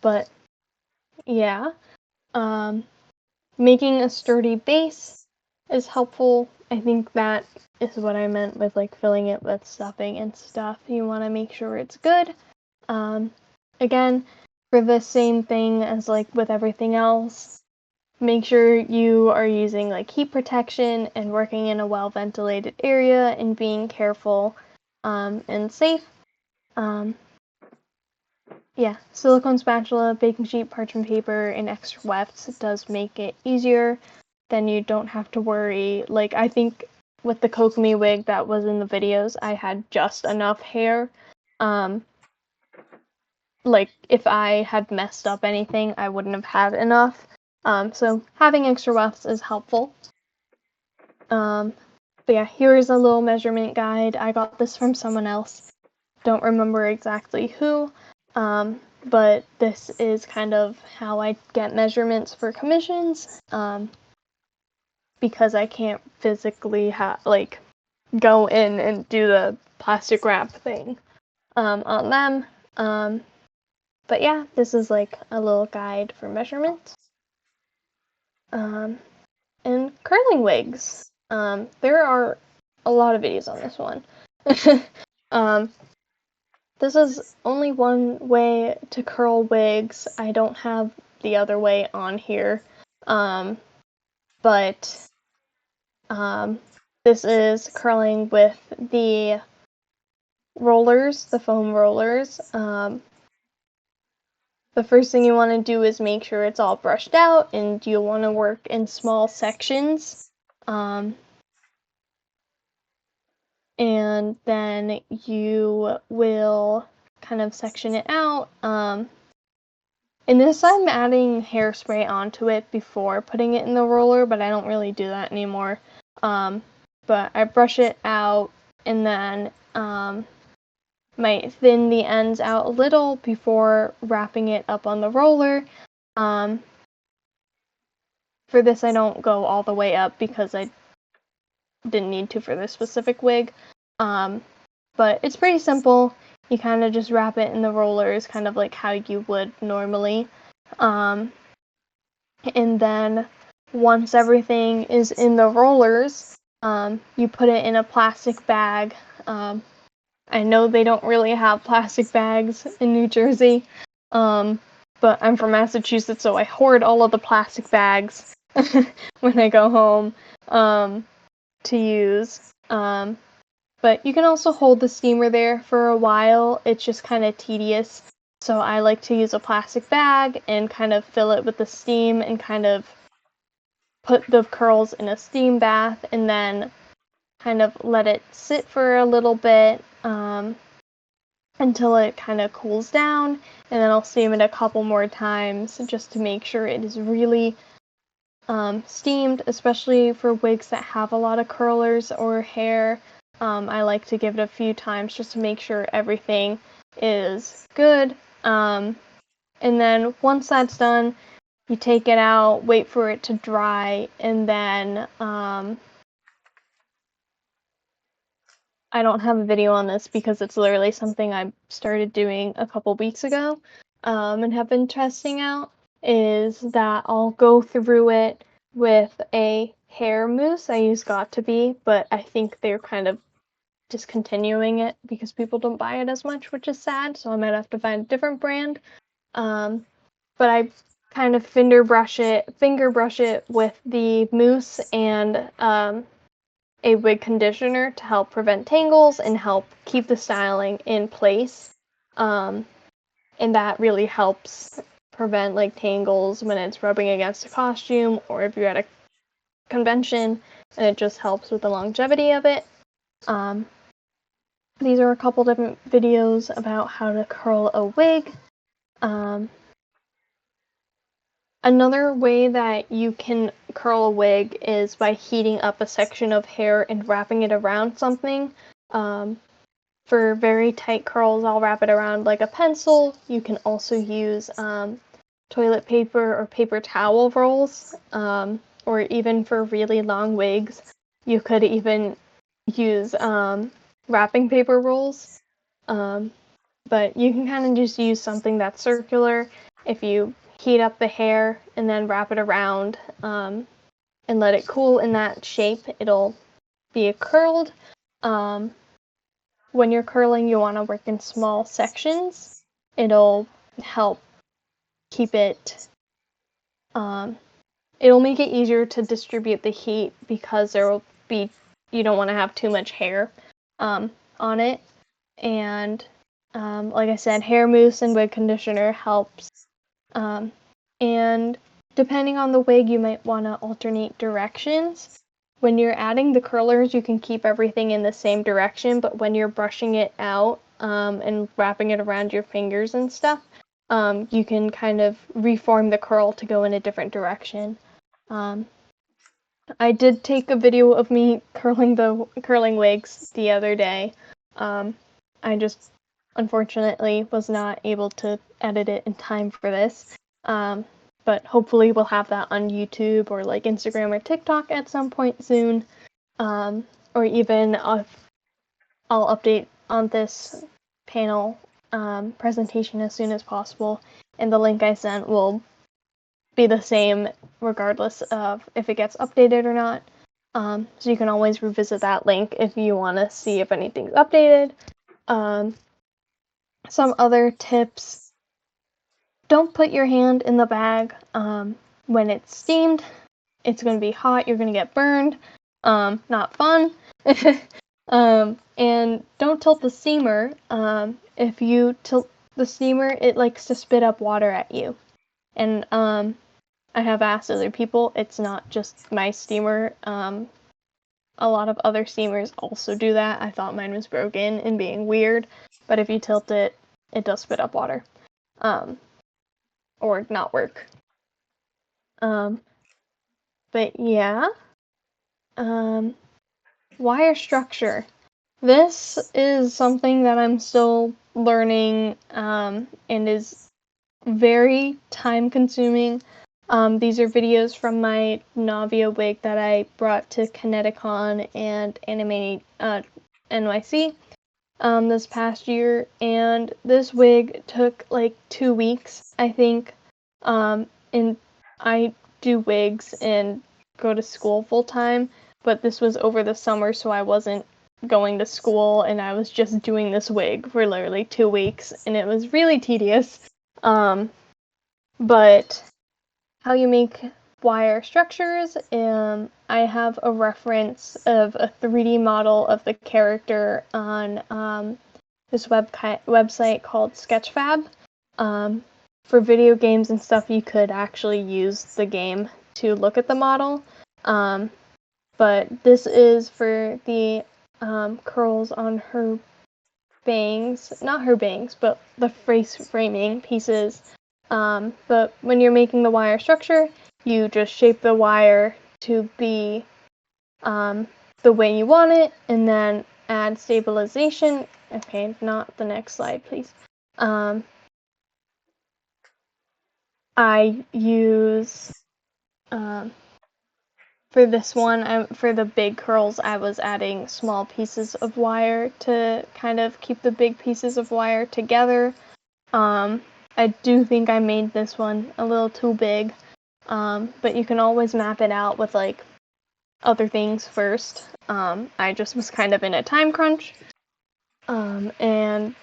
But yeah, making a sturdy base is helpful. I think that is what I meant with like filling it with stuffing and stuff. You want to make sure it's good. Again, for the same thing as like with everything else, make sure you are using like heat protection and working in a well ventilated area and being careful and safe. Yeah, silicone spatula, baking sheet, parchment paper, and extra wefts does make it easier. Then you don't have to worry. Like, I think with the Kokomi wig that was in the videos, I had just enough hair. Like, if I had messed up anything, I wouldn't have had enough. So having extra wefts is helpful. But yeah, here's a little measurement guide. I got this from someone else. Don't remember exactly who. But this is kind of how I get measurements for commissions, because I can't physically go in and do the plastic wrap thing on them. But yeah, this is like a little guide for measurements. And curling wigs. There are a lot of videos on this one. This is only one way to curl wigs. I don't have the other way on here. But this is curling with the rollers, the foam rollers. The first thing you want to do is make sure it's all brushed out, and you'll want to work in small sections. And then you will kind of section it out. In this, I'm adding hairspray onto it before putting it in the roller, but I don't really do that anymore. But I brush it out and then might thin the ends out a little before wrapping it up on the roller. For this, I don't go all the way up because I didn't need to for this specific wig. But it's pretty simple. you kind of just wrap it in the rollers, kind of like how you would normally. And then once everything is in the rollers, you put it in a plastic bag. I know they don't really have plastic bags in New Jersey, but I'm from Massachusetts, so I hoard all of the plastic bags when I go home to use. But you can also hold the steamer there for a while. It's just kind of tedious. So I like to use a plastic bag and kind of fill it with the steam and kind of put the curls in a steam bath and then kind of let it sit for a little bit until it kind of cools down, and then I'll steam it a couple more times just to make sure it is really steamed, especially for wigs that have a lot of curlers or hair. I like to give it a few times just to make sure everything is good. And then once that's done, you take it out, wait for it to dry, and then I don't have a video on this because it's literally something I started doing a couple weeks ago and have been testing out, is that I'll go through it with a hair mousse. I use Got2b, but I think they're kind of discontinuing it because people don't buy it as much, which is sad, so I might have to find a different brand. But I kind of finger brush it with the mousse and a wig conditioner to help prevent tangles and help keep the styling in place. And that really helps prevent like tangles when it's rubbing against a costume or if you're at a convention, and it just helps with the longevity of it. These are a couple different videos about how to curl a wig. Another way that you can curl a wig is by heating up a section of hair and wrapping it around something. For very tight curls, I'll wrap it around like a pencil. You can also use toilet paper or paper towel rolls, or even for really long wigs, you could even use wrapping paper rolls. But you can kind of just use something that's circular. If you heat up the hair and then wrap it around and let it cool in that shape, it'll be curled. When you're curling, you want to work in small sections. It'll help keep it, it'll make it easier to distribute the heat because you don't want to have too much hair on it. And like I said, hair mousse and wig conditioner helps. And depending on the wig, you might want to alternate directions. When you're adding the curlers, you can keep everything in the same direction, but when you're brushing it out and wrapping it around your fingers and stuff, you can kind of reform the curl to go in a different direction. I did take a video of me curling wigs the other day. I just unfortunately was not able to edit it in time for this. But hopefully we'll have that on YouTube or like Instagram or TikTok at some point soon. Or even I'll update on this panel presentation as soon as possible. And the link I sent will be the same regardless of if it gets updated or not. So you can always revisit that link if you want to see if anything's updated. Some other tips: don't put your hand in the bag when it's steamed. It's going to be hot, you're going to get burned. Not fun. And don't tilt the steamer. If you tilt the steamer, it likes to spit up water at you. And I have asked other people, it's not just my steamer. A lot of other steamers also do that. I thought mine was broken and being weird, but if you tilt it, it does spit up water. Or not work. But yeah. Wire structure. This is something that I'm still learning and is very time consuming. These are videos from my Navia wig that I brought to Kineticon and Anime NYC. this past year, and this wig took like 2 weeks, I think. And I do wigs and go to school full time, but this was over the summer, so I wasn't going to school, and I was just doing this wig for literally 2 weeks, and it was really tedious. But how you make wire structures, I have a reference of a 3D model of the character on this website called Sketchfab. For video games and stuff, you could actually use the game to look at the model. But this is for the curls on her bangs, not her bangs, but the face framing pieces. But when you're making the wire structure, you just shape the wire to be the way you want it, and then add stabilization. Okay, not the next slide, please. I use for this one, for the big curls, I was adding small pieces of wire to kind of keep the big pieces of wire together. I do think I made this one a little too big, but you can always map it out with like other things first. I just was kind of in a time crunch, and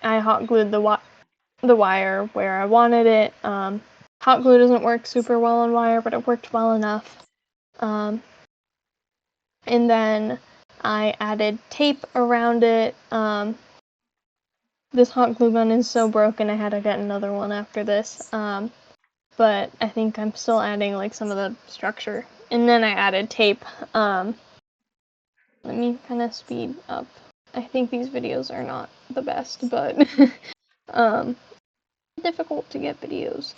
I hot glued the wire where I wanted it. Hot glue doesn't work super well on wire, but it worked well enough. And then I added tape around it. This hot glue gun is so broken, I had to get another one after this. But I think I'm still adding like some of the structure. And then I added tape. Let me kind of speed up. I think these videos are not the best, but difficult to get videos.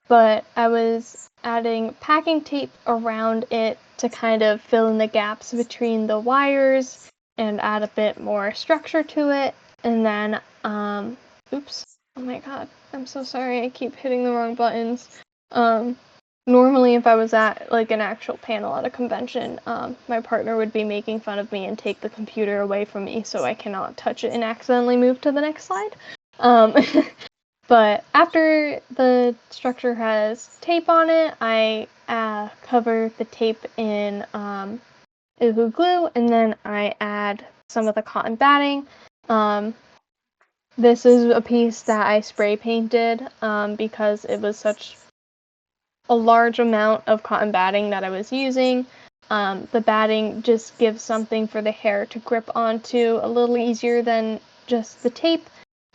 But I was adding packing tape around it to kind of fill in the gaps between the wires and add a bit more structure to it. And then, oops, oh my god, I'm so sorry, I keep hitting the wrong buttons. Normally if I was at like an actual panel at a convention, my partner would be making fun of me and take the computer away from me so I cannot touch it and accidentally move to the next slide. But after the structure has tape on it, I cover the tape in Uhu glue, and then I add some of the cotton batting. This is a piece that I spray painted because it was such a large amount of cotton batting that I was using. The batting just gives something for the hair to grip onto a little easier than just the tape,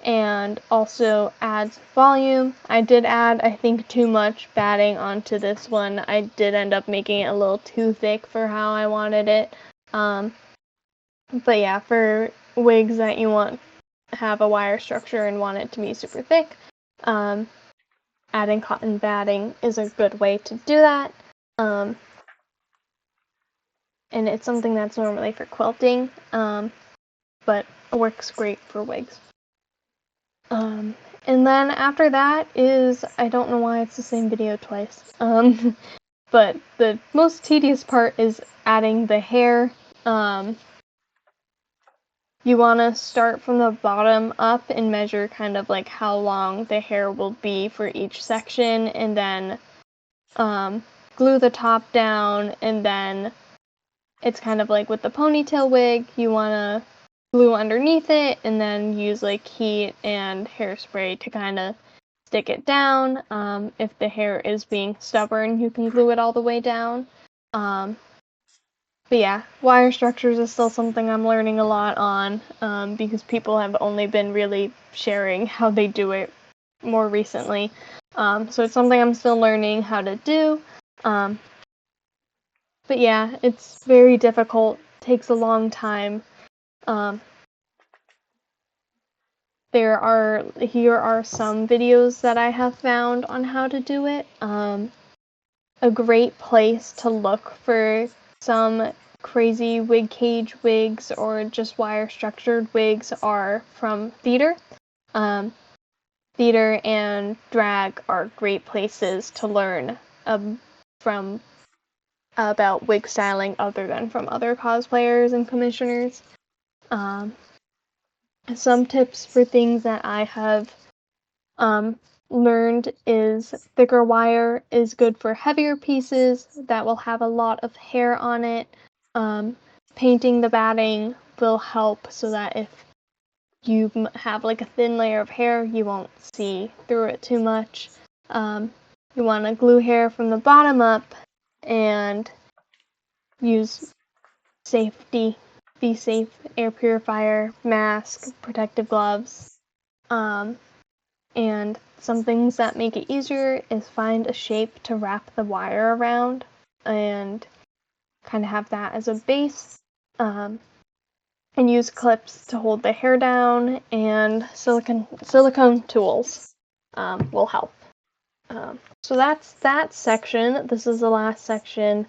and also adds volume. I did add, I think, too much batting onto this one. I did end up making it a little too thick for how I wanted it. But yeah, for wigs that you want have a wire structure and want it to be super thick, adding cotton batting is a good way to do that. And it's something that's normally for quilting, but works great for wigs. And then after that is, I don't know why it's the same video twice, but the most tedious part is adding the hair. You want to start from the bottom up and measure kind of like how long the hair will be for each section, and then glue the top down, and then it's kind of like with the ponytail wig, you want to glue underneath it and then use like heat and hairspray to kind of stick it down. If the hair is being stubborn, you can glue it all the way down. But yeah, wire structures is still something I'm learning a lot on, because people have only been really sharing how they do it more recently. So it's something I'm still learning how to do. But yeah, it's very difficult, takes a long time. Here are some videos that I have found on how to do it. A great place to look for some crazy wig cage wigs or just wire structured wigs are from theater. Theater and drag are great places to learn from about wig styling other than from other cosplayers and commissioners. Some tips for things that I have learned is thicker wire is good for heavier pieces that will have a lot of hair on it. Painting the batting will help so that if you have like a thin layer of hair, you won't see through it too much. You want to glue hair from the bottom up and use safety, be safe, air purifier, mask, protective gloves. And some things that make it easier is find a shape to wrap the wire around and kind of have that as a base. And use clips to hold the hair down, and silicone tools will help. So that's that section. This is the last section.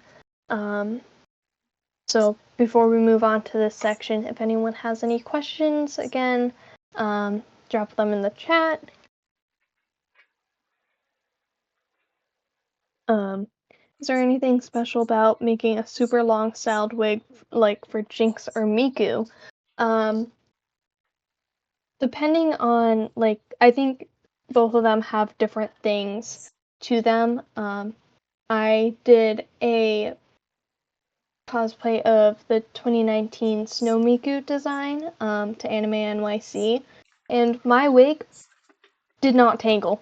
So before we move on to this section, if anyone has any questions, again, drop them in the chat. Is there anything special about making a super long styled wig like for Jinx or Miku? Depending on, like, I think both of them have different things to them. I did a cosplay of the 2019 Snow Miku design to Anime NYC, and my wig did not tangle.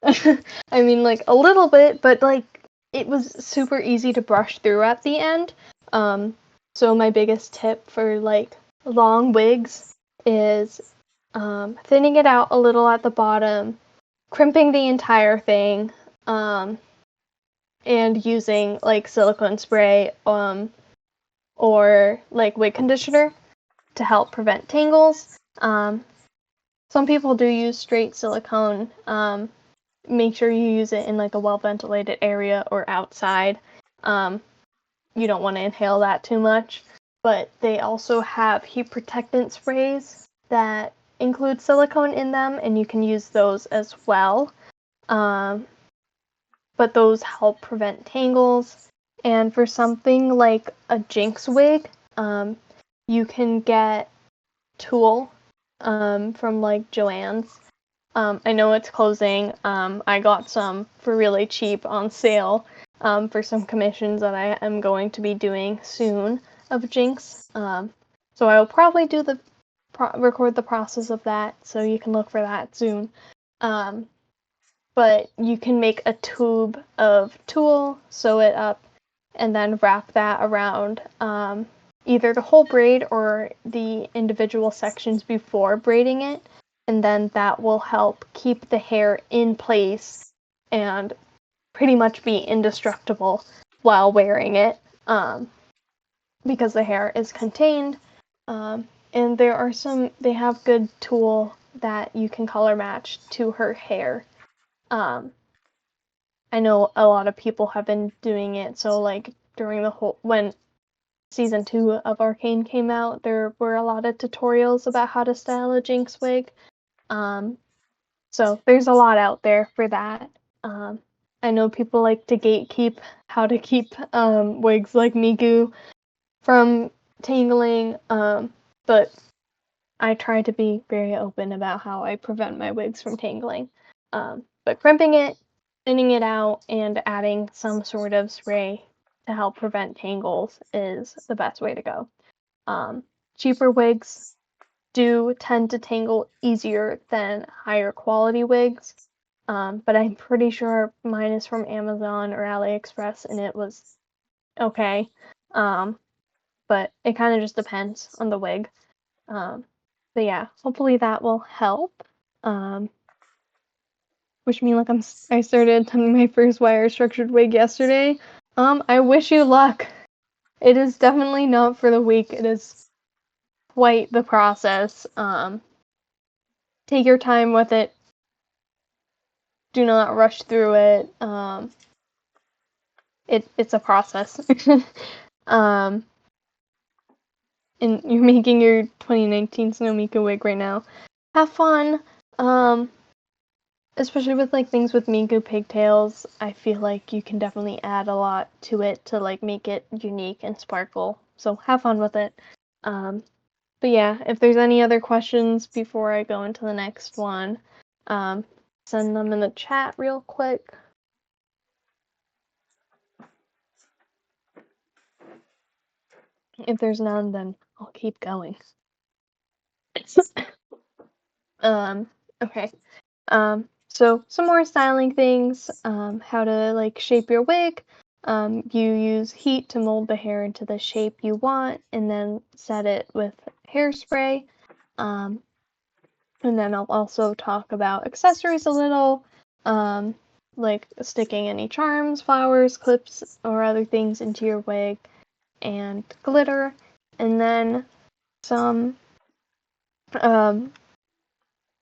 I mean, like, a little bit, but, like, it was super easy to brush through at the end. So my biggest tip for, like, long wigs is thinning it out a little at the bottom, crimping the entire thing, and using like silicone spray or like wig conditioner to help prevent tangles. Some people do use straight silicone. Make sure you use it in like a well ventilated area or outside. You don't want to inhale that too much. But they also have heat protectant sprays that include silicone in them, and you can use those as well. But those help prevent tangles. And for something like a Jinx wig, you can get tulle from like Joann's. I know it's closing. I got some for really cheap on sale for some commissions that I am going to be doing soon of Jinx. So I will probably do record the process of that, so you can look for that soon. But you can make a tube of tulle, sew it up, and then wrap that around either the whole braid or the individual sections before braiding it, and then that will help keep the hair in place and pretty much be indestructible while wearing it, because the hair is contained. And they have good tulle that you can color match to her hair. I know a lot of people have been doing it, so like during when season 2 of Arcane came out, there were a lot of tutorials about how to style a Jinx wig. So there's a lot out there for that. I know people like to gatekeep how to keep wigs like Miku from tangling, but I try to be very open about how I prevent my wigs from tangling. But crimping it, thinning it out, and adding some sort of spray to help prevent tangles is the best way to go. Cheaper wigs do tend to tangle easier than higher quality wigs, but I'm pretty sure mine is from Amazon or AliExpress and it was okay. But it kind of just depends on the wig. But yeah, hopefully that will help. Wish me luck. I started attempting my first wire structured wig yesterday. I wish you luck. It is definitely not for the weak. It is quite the process. Take your time with it. Do not rush through it. It's a process. And you're making your 2019 Snow Mika wig right now. Have fun. Especially with like things with Miku pigtails, I feel like you can definitely add a lot to it to like make it unique and sparkle. So have fun with it. But yeah, if there's any other questions before I go into the next one, send them in the chat real quick. If there's none, then I'll keep going. Okay. So some more styling things, how to like shape your wig. You use heat to mold the hair into the shape you want and then set it with hairspray. And then I'll also talk about accessories a little, like sticking any charms, flowers, clips, or other things into your wig, and glitter. And then some,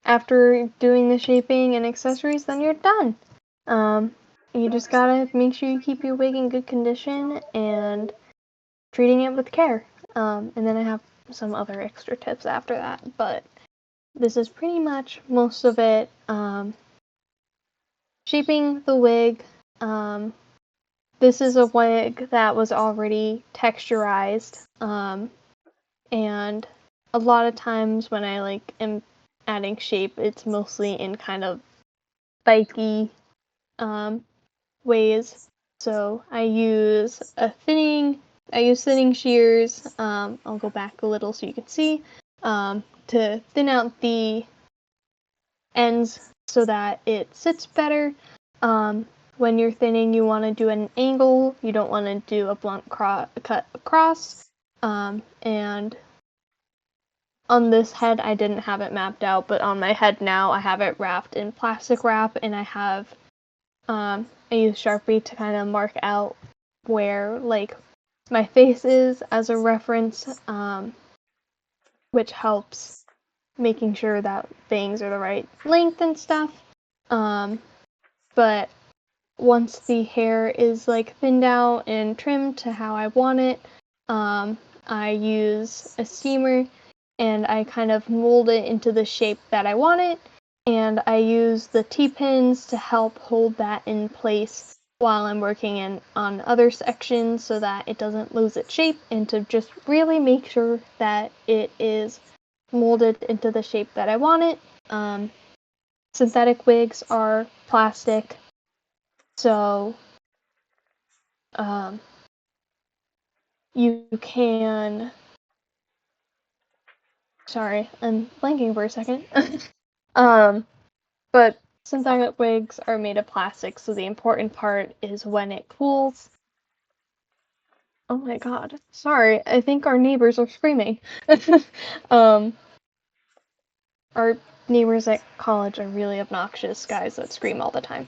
after doing the shaping and accessories, then you're done. You just gotta make sure you keep your wig in good condition and treating it with care. And then I have some other extra tips after that, but this is pretty much most of it. Shaping the wig. This is a wig that was already texturized, and a lot of times when I like am adding shape, it's mostly in kind of spiky ways. So I use thinning shears. I'll go back a little so you can see, to thin out the ends so that it sits better. When you're thinning, you want to do an angle. You don't want to do a blunt cut across. And on this head, I didn't have it mapped out, but on my head now, I have it wrapped in plastic wrap, and I use Sharpie to kind of mark out where like my face is as a reference, which helps making sure that things are the right length and stuff. But once the hair is like thinned out and trimmed to how I want it, I use a steamer and I kind of mold it into the shape that I want it, and I use the T-pins to help hold that in place while I'm working on other sections so that it doesn't lose its shape, and to just really make sure that it is molded into the shape that I want it. Synthetic wigs are plastic, so you can. Sorry, I'm blanking for a second. But synthetic wigs are made of plastic, so the important part is when it cools. Oh my god. Sorry, I think our neighbors are screaming. Our neighbors at college are really obnoxious guys that scream all the time.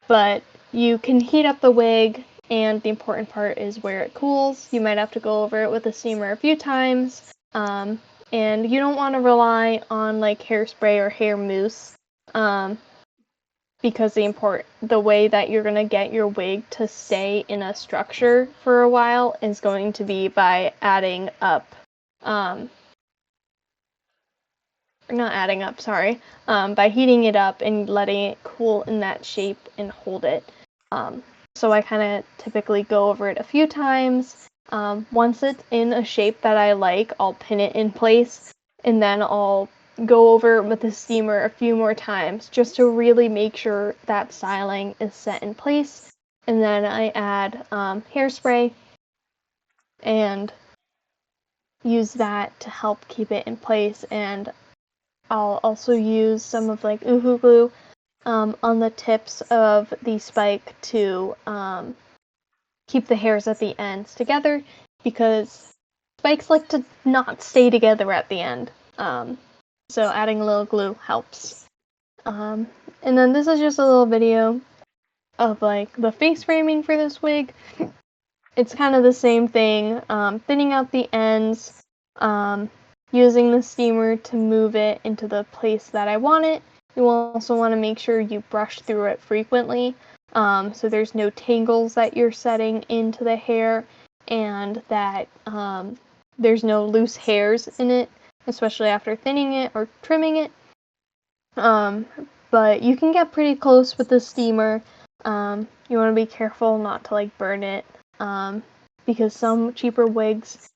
But you can heat up the wig, and the important part is where it cools. You might have to go over it with a steamer a few times. And you don't want to rely on like hairspray or hair mousse, because the way that you're gonna get your wig to stay in a structure for a while is going to be by adding up, not adding up, sorry, by heating it up and letting it cool in that shape and hold it. So I kind of typically go over it a few times. Once it's in a shape that I like, I'll pin it in place, and then I'll go over it with the steamer a few more times just to really make sure that styling is set in place. And then I add hairspray and use that to help keep it in place. And I'll also use some of like Uhu glue on the tips of the spike to keep the hairs at the ends together, because spikes like to not stay together at the end. So adding a little glue helps. And then this is just a little video of like the face framing for this wig. It's kind of the same thing, thinning out the ends, using the steamer to move it into the place that I want it. You also want to make sure you brush through it frequently, so there's no tangles that you're setting into the hair, and that there's no loose hairs in it, especially after thinning it or trimming it. But you can get pretty close with the steamer. You want to be careful not to like burn it, because some cheaper wigs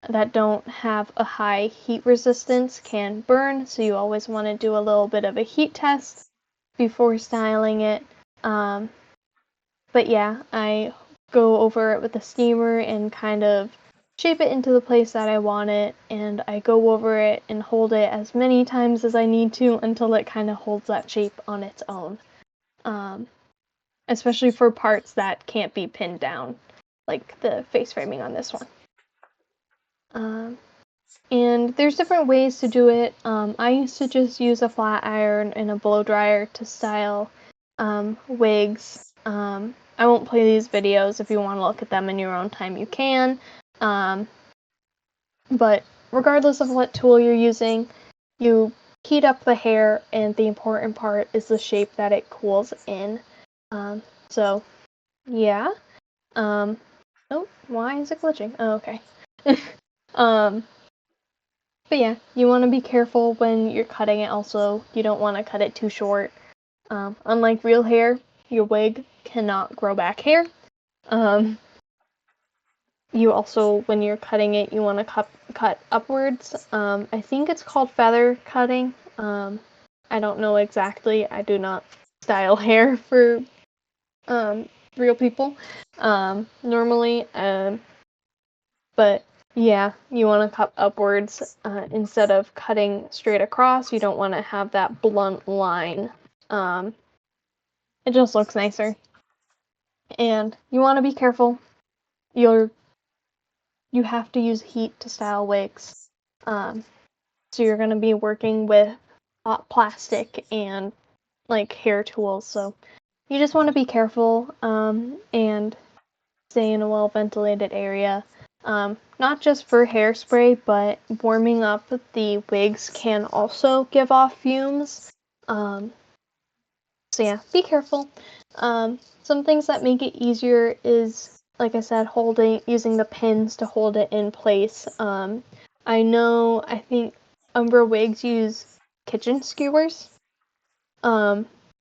that don't have a high heat resistance can burn, so you always want to do a little bit of a heat test before styling it. But yeah, I go over it with the steamer and kind of shape it into the place that I want it, and I go over it and hold it as many times as I need to until it kind of holds that shape on its own. Especially for parts that can't be pinned down, like the face framing on this one. And there's different ways to do it. I used to just use a flat iron and a blow dryer to style wigs. I won't play these videos. If you want to look at them in your own time, you can. But regardless of what tool you're using, you heat up the hair, and the important part is the shape that it cools in. So, yeah. Oh, why is it glitching? Oh, okay. But yeah, you want to be careful when you're cutting it also. You don't want to cut it too short. Unlike real hair, your wig cannot grow back hair. You also, when you're cutting it, you want to cut upwards. I think it's called feather cutting. I don't know exactly. I do not style hair for real people normally. But yeah, you want to cut upwards instead of cutting straight across. You don't want to have that blunt line. It just looks nicer. And you want to be careful. You have to use heat to style wigs. So you're going to be working with hot plastic and like hair tools. So you just want to be careful and stay in a well ventilated area. Not just for hairspray, but warming up the wigs can also give off fumes. So yeah, be careful. Some things that make it easier is, like I said, using the pins to hold it in place. I think Umbra wigs use kitchen skewers,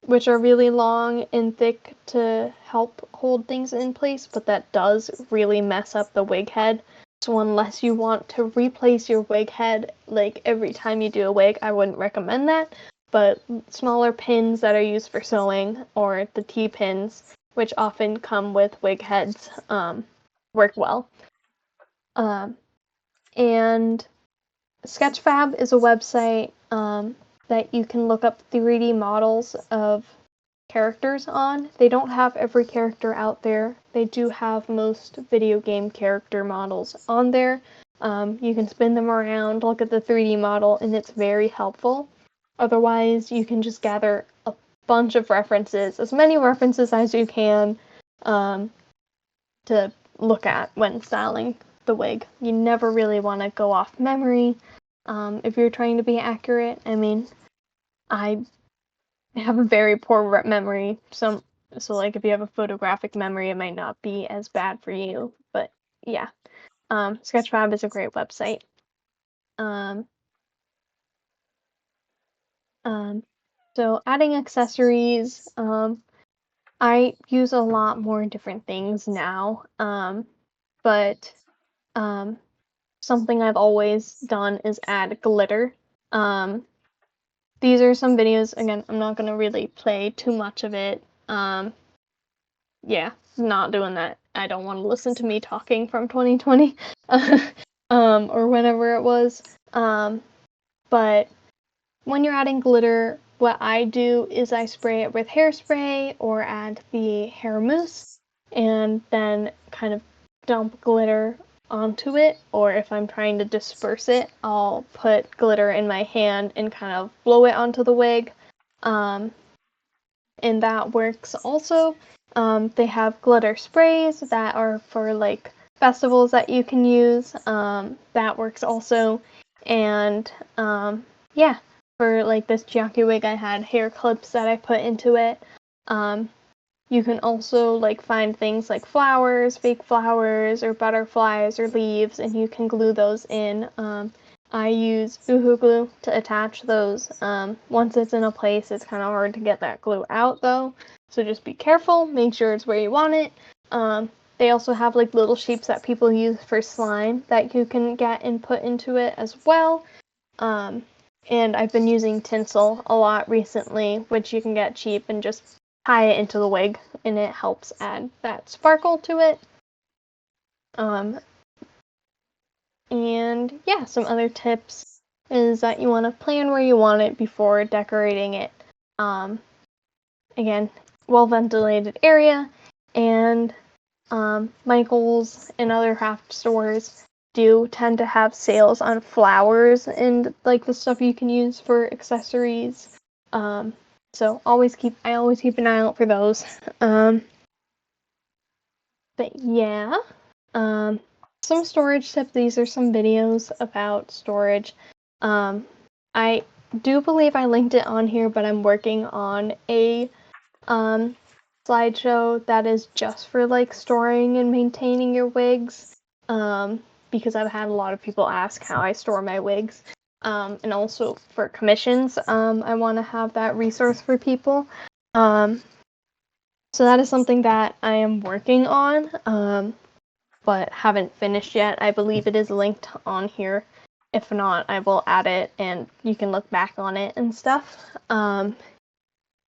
which are really long and thick to help hold things in place, but that does really mess up the wig head. So unless you want to replace your wig head like every time you do a wig, I wouldn't recommend that. But smaller pins that are used for sewing, or the T-pins, which often come with wig heads, work well. And Sketchfab is a website that you can look up 3D models of characters on. They don't have every character out there. They do have most video game character models on there. You can spin them around, look at the 3D model, and it's very helpful. Otherwise, you can just gather a bunch of references, as many references as you can, to look at when styling the wig. You never really want to go off memory if you're trying to be accurate. I mean, I have a very poor memory. So like if you have a photographic memory, it might not be as bad for you. But yeah, Sketchfab is a great website. Um, so adding accessories, I use a lot more different things now. But something I've always done is add glitter. These are some videos. Again, I'm not gonna really play too much of it. Yeah, not doing that. I don't want to listen to me talking from 2020, or whenever it was. But when you're adding glitter, what I do is I spray it with hairspray or add the hair mousse, and then kind of dump glitter onto it. Or if I'm trying to disperse it, I'll put glitter in my hand and kind of blow it onto the wig. And that works also. They have glitter sprays that are for like festivals that you can use. That works also. And yeah, for like this Chiaki wig, I had hair clips that I put into it. You can also like find things like flowers, fake flowers, or butterflies or leaves, and you can glue those in. I use Boohoo glue to attach those. Once it's in a place, it's kind of hard to get that glue out though, so just be careful, make sure it's where you want it. They also have like little shapes that people use for slime that you can get and put into it as well. And I've been using tinsel a lot recently, which you can get cheap and just tie it into the wig, and it helps add that sparkle to it. And yeah, some other tips is that you want to plan where you want it before decorating it. Again, well ventilated area, and Michael's and other craft stores do tend to have sales on flowers and like the stuff you can use for accessories. So I always keep an eye out for those. But yeah, some storage tips. These are some videos about storage. I do believe I linked it on here, but I'm working on a slideshow that is just for like storing and maintaining your wigs, because I've had a lot of people ask how I store my wigs, and also for commissions. I want to have that resource for people. So that is something that I am working on, but haven't finished yet. I believe it is linked on here. If not, I will add it and you can look back on it and stuff.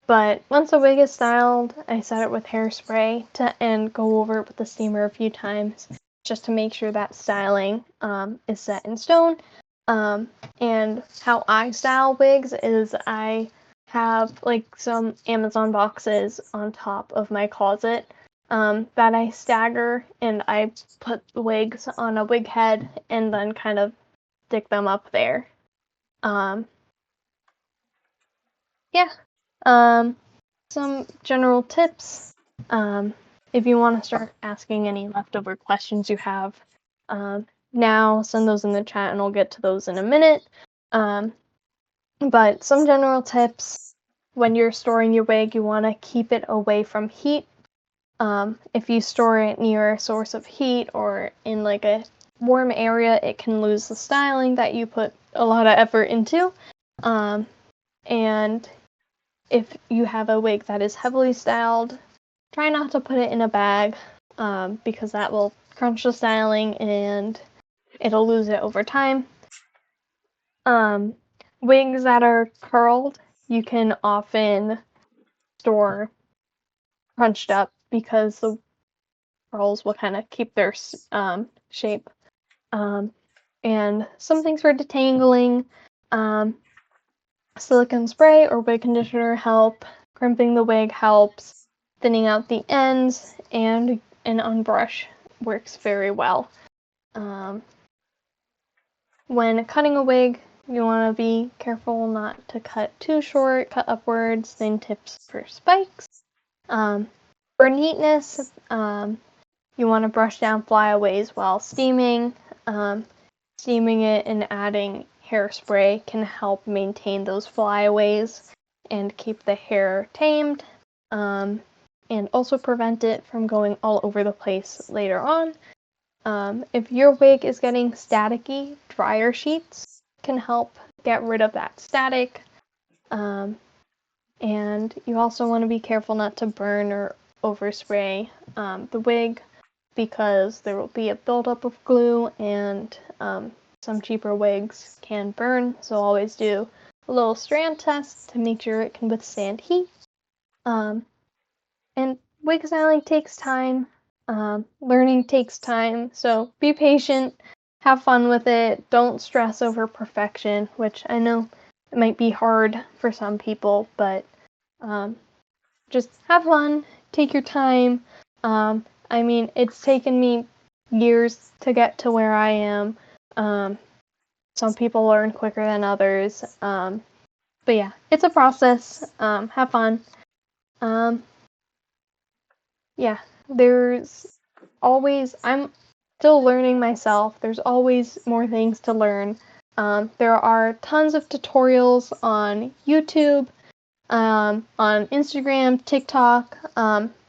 But once a wig is styled, I set it with hairspray and go over it with the steamer a few times just to make sure that styling is set in stone. And how I style wigs is I have like some Amazon boxes on top of my closet that I stagger, and I put wigs on a wig head and then kind of stick them up there. Yeah. Some general tips. If you want to start asking any leftover questions you have now, send those in the chat and I'll get to those in a minute. But some general tips. When you're storing your wig, you want to keep it away from heat. If you store it near a source of heat or in like a warm area, it can lose the styling that you put a lot of effort into. And if you have a wig that is heavily styled, try not to put it in a bag, because that will crunch the styling and it'll lose it over time. Wigs that are curled, you can often store crunched up because the curls will kind of keep their shape. And some things for detangling, silicone spray or wig conditioner help. Crimping the wig helps. Thinning out the ends, and an unbrush works very well. When cutting a wig, you want to be careful not to cut too short, cut upwards, then tips for spikes. For neatness, you want to brush down flyaways while steaming. Steaming it and adding hairspray can help maintain those flyaways and keep the hair tamed, and also prevent it from going all over the place later on. If your wig is getting staticky, dryer sheets can help get rid of that static. And you also want to be careful not to burn or overspray the wig, because there will be a buildup of glue, and some cheaper wigs can burn. So always do a little strand test to make sure it can withstand heat. And wig styling takes time. Learning takes time, so be patient, have fun with it, don't stress over perfection, which I know it might be hard for some people, but just have fun, take your time. I mean, it's taken me years to get to where I am. Some people learn quicker than others. But yeah, it's a process. Have fun. Yeah, I'm still learning myself. There's always more things to learn. There are tons of tutorials on YouTube, on Instagram, TikTok.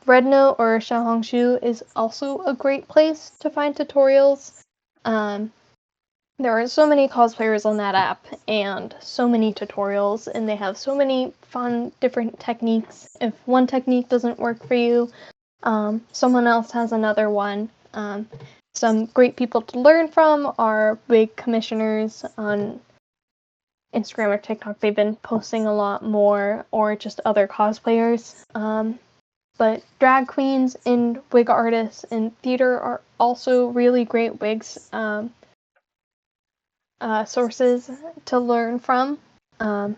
Rednote or Xiaohongshu is also a great place to find tutorials. There are so many cosplayers on that app and so many tutorials, and they have so many fun different techniques. If one technique doesn't work for you, Someone else has another one. Some great people to learn from are wig commissioners on Instagram or TikTok. They've been posting a lot more, or just other cosplayers. But drag queens and wig artists in theater are also really great wigs sources to learn from. But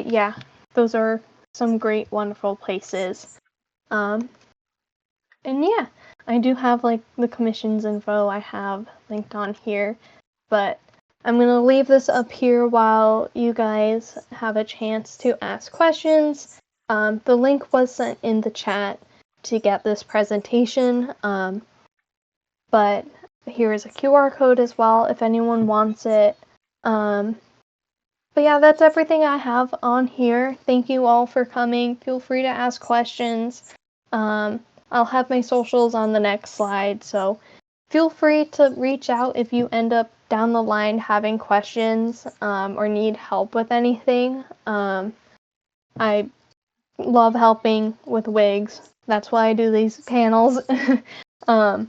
yeah, those are some great, wonderful places. And yeah, I do have like the commissions info I have linked on here, but I'm going to leave this up here while you guys have a chance to ask questions. The link was sent in the chat to get this presentation, but here is a QR code as well if anyone wants it. But yeah, that's everything I have on here. Thank you all for coming. Feel free to ask questions. I'll have my socials on the next slide, so feel free to reach out if you end up down the line having questions or need help with anything. I love helping with wigs. That's why I do these panels. But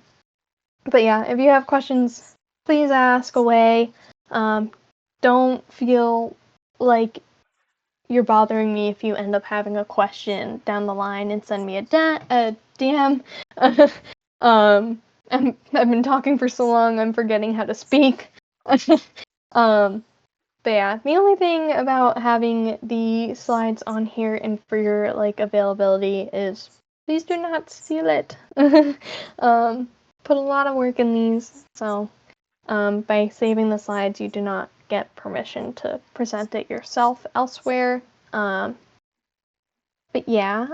yeah, if you have questions, please ask away. Don't feel like you're bothering me if you end up having a question down the line and send me a DM. I've been talking for so long, I'm forgetting how to speak. But yeah, the only thing about having the slides on here and for your like availability is please do not steal it. Put a lot of work in these, so by saving the slides, you do not get permission to present it yourself elsewhere. But yeah,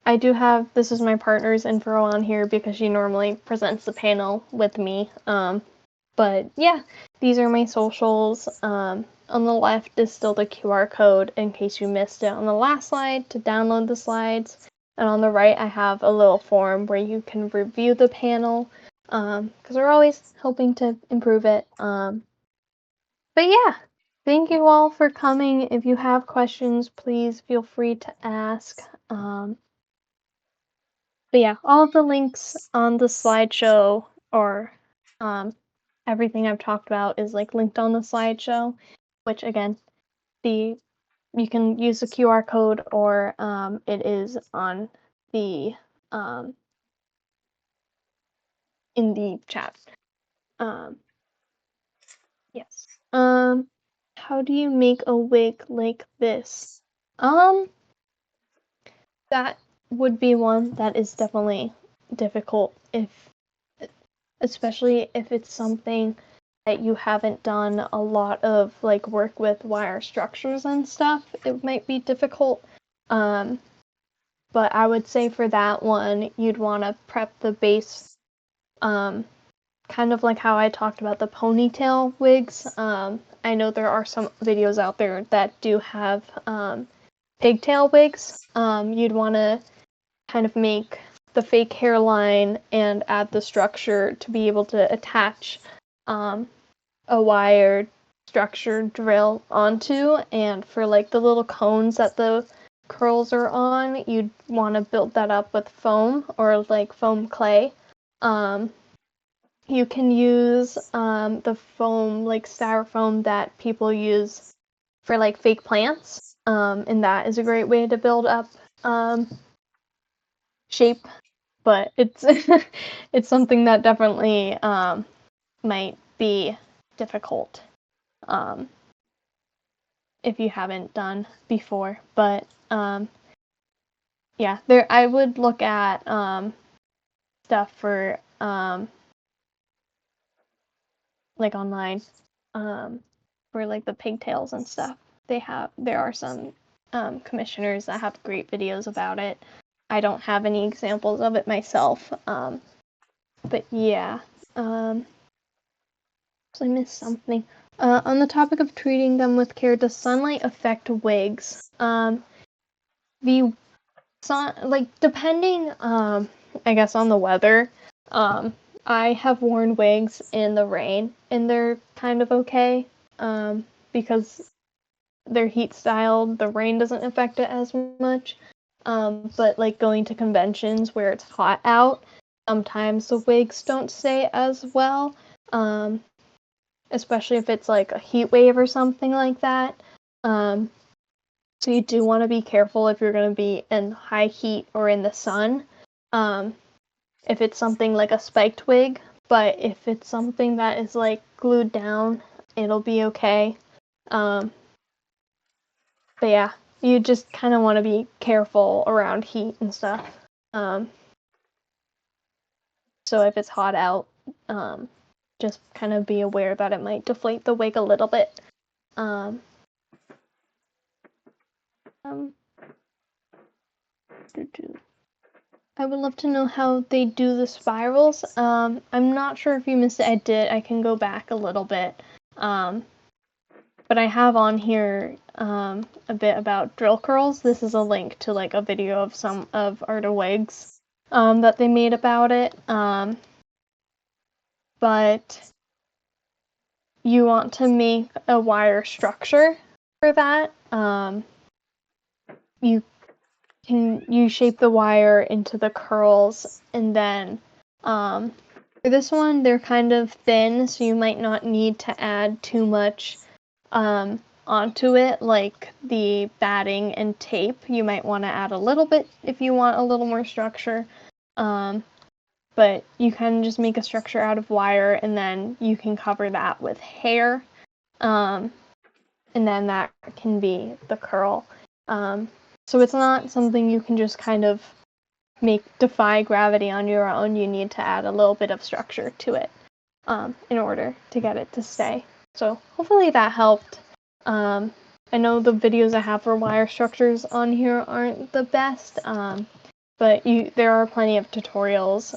I do have, this is my partner's info on here because she normally presents the panel with me. But yeah, these are my socials. On the left is still the QR code in case you missed it on the last slide to download the slides. And on the right, I have a little form where you can review the panel because we're always hoping to improve it. But yeah, thank you all for coming. If you have questions, please feel free to ask. But yeah, all of the links on the slideshow or everything I've talked about is like linked on the slideshow, which again, you can use the QR code or it is on the in the chat. Yes. How do you make a wig like this? That would be one that is definitely difficult especially if it's something that you haven't done a lot of like work with wire structures and stuff. It might be difficult. But I would say for that one, you'd want to prep the base, kind of like how I talked about the ponytail wigs. I know there are some videos out there that do have pigtail wigs. You'd want to kind of make the fake hairline and add the structure to be able to attach a wire structure drill onto. And for like the little cones that the curls are on, you'd want to build that up with foam or like foam clay. You can use the foam, like styrofoam that people use for like fake plants, and that is a great way to build up shape. But it's it's something that definitely might be difficult if you haven't done before. But yeah, there I would look at stuff for like online for like the pigtails and stuff. There are some commissioners that have great videos about it. I don't have any examples of it myself, but yeah. So I missed something. On the topic of treating them with care, does sunlight affect wigs? The sun, like depending, I guess on the weather. I have worn wigs in the rain, and they're kind of okay, because they're heat styled. The rain doesn't affect it as much. But like going to conventions where it's hot out, sometimes the wigs don't stay as well, especially if it's like a heat wave or something like that. So you do want to be careful if you're going to be in high heat or in the sun. If it's something like a spiked wig, but if it's something that is like glued down, it'll be okay. But yeah, you just kind of want to be careful around heat and stuff. So if it's hot out, just kind of be aware that it might deflate the wig a little bit. Um, I would love to know how they do the spirals. I'm not sure if you missed it. I did. I can go back a little bit. But I have on here a bit about drill curls. This is a link to like a video of some of Arta wigs that they made about it. But you want to make a wire structure for that. You shape the wire into the curls, and then for this one they're kind of thin, so you might not need to add too much onto it, like the batting and tape. You might want to add a little bit if you want a little more structure. But you can just make a structure out of wire, and then you can cover that with hair. And then that can be the curl. So it's not something you can just kind of defy gravity on your own. You need to add a little bit of structure to it in order to get it to stay. So hopefully that helped. I know the videos I have for wire structures on here aren't the best, but there are plenty of tutorials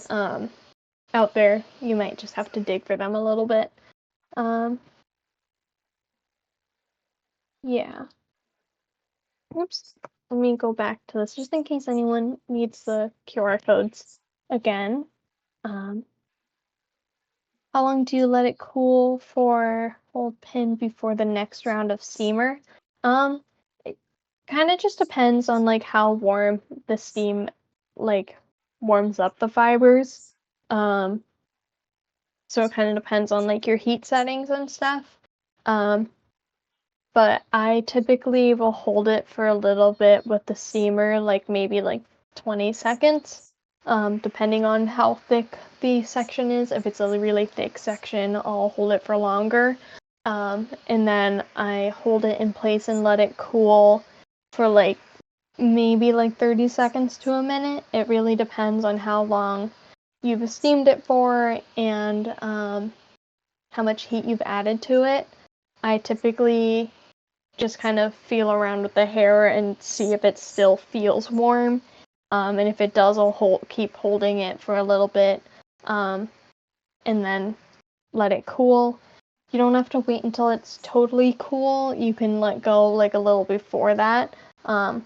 out there. You might just have to dig for them a little bit. Yeah. Oops. Let me go back to this just in case anyone needs the QR codes again. How long do you let it cool for hold pin before the next round of steamer? It kind of just depends on like how warm the steam like warms up the fibers. So it kind of depends on like your heat settings and stuff. But I typically will hold it for a little bit with the steamer, like maybe like 20 seconds, depending on how thick the section is. If it's a really thick section, I'll hold it for longer. And then I hold it in place and let it cool for like maybe like 30 seconds to a minute. It really depends on how long you've steamed it for and how much heat you've added to it. I typically just kind of feel around with the hair and see if it still feels warm. And if it does, I'll keep holding it for a little bit and then let it cool. You don't have to wait until it's totally cool. You can let go like a little before that. But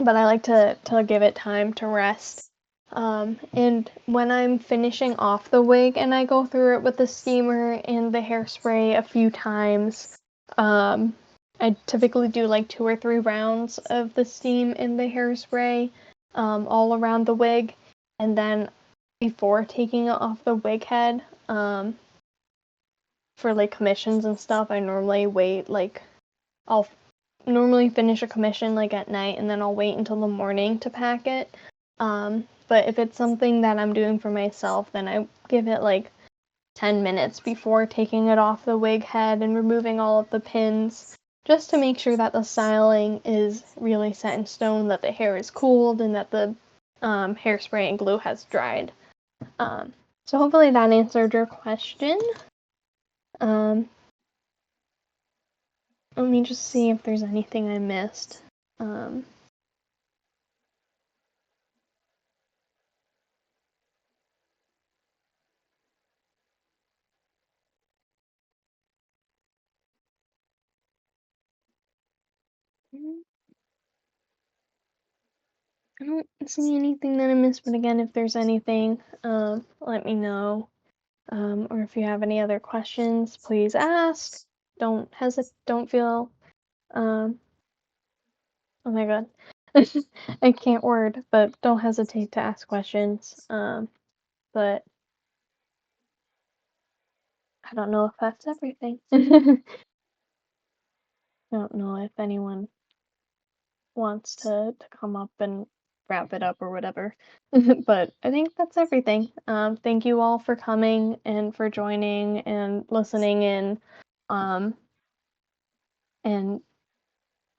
I like to give it time to rest. And when I'm finishing off the wig and I go through it with the steamer and the hairspray a few times, I typically do like 2 or 3 rounds of the steam in the hairspray all around the wig. And then before taking it off the wig head, for like commissions and stuff, I normally wait like I'll normally finish a commission like at night and then I'll wait until the morning to pack it. But if it's something that I'm doing for myself, then I give it like 10 minutes before taking it off the wig head and removing all of the pins, just to make sure that the styling is really set in stone, that the hair is cooled, and that the hairspray and glue has dried. So hopefully that answered your question. Let me just see if there's anything I missed. I don't see anything that I missed, but again, if there's anything, let me know. Or if you have any other questions, please ask. Don't hesitate. Don't feel. Oh my god. I can't word, but don't hesitate to ask questions. But I don't know if that's everything. I don't know if anyone wants to come up and wrap it up or whatever. But I think that's everything. Thank you all for coming and for joining and listening in, um, and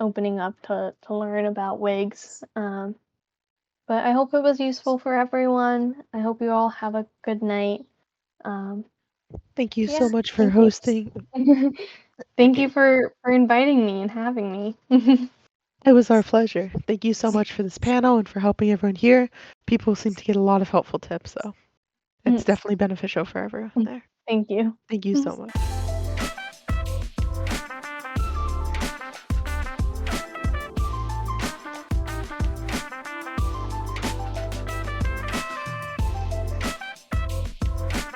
opening up to learn about wigs. But I hope it was useful for everyone. I hope you all have a good night. Um, Thank you yeah, so much for thank you. hosting. Thank you for inviting me and having me. It was our pleasure. Thank you so much for this panel and for helping everyone here. People seem to get a lot of helpful tips, so it's definitely beneficial for everyone there. Thank you. Thank you so much.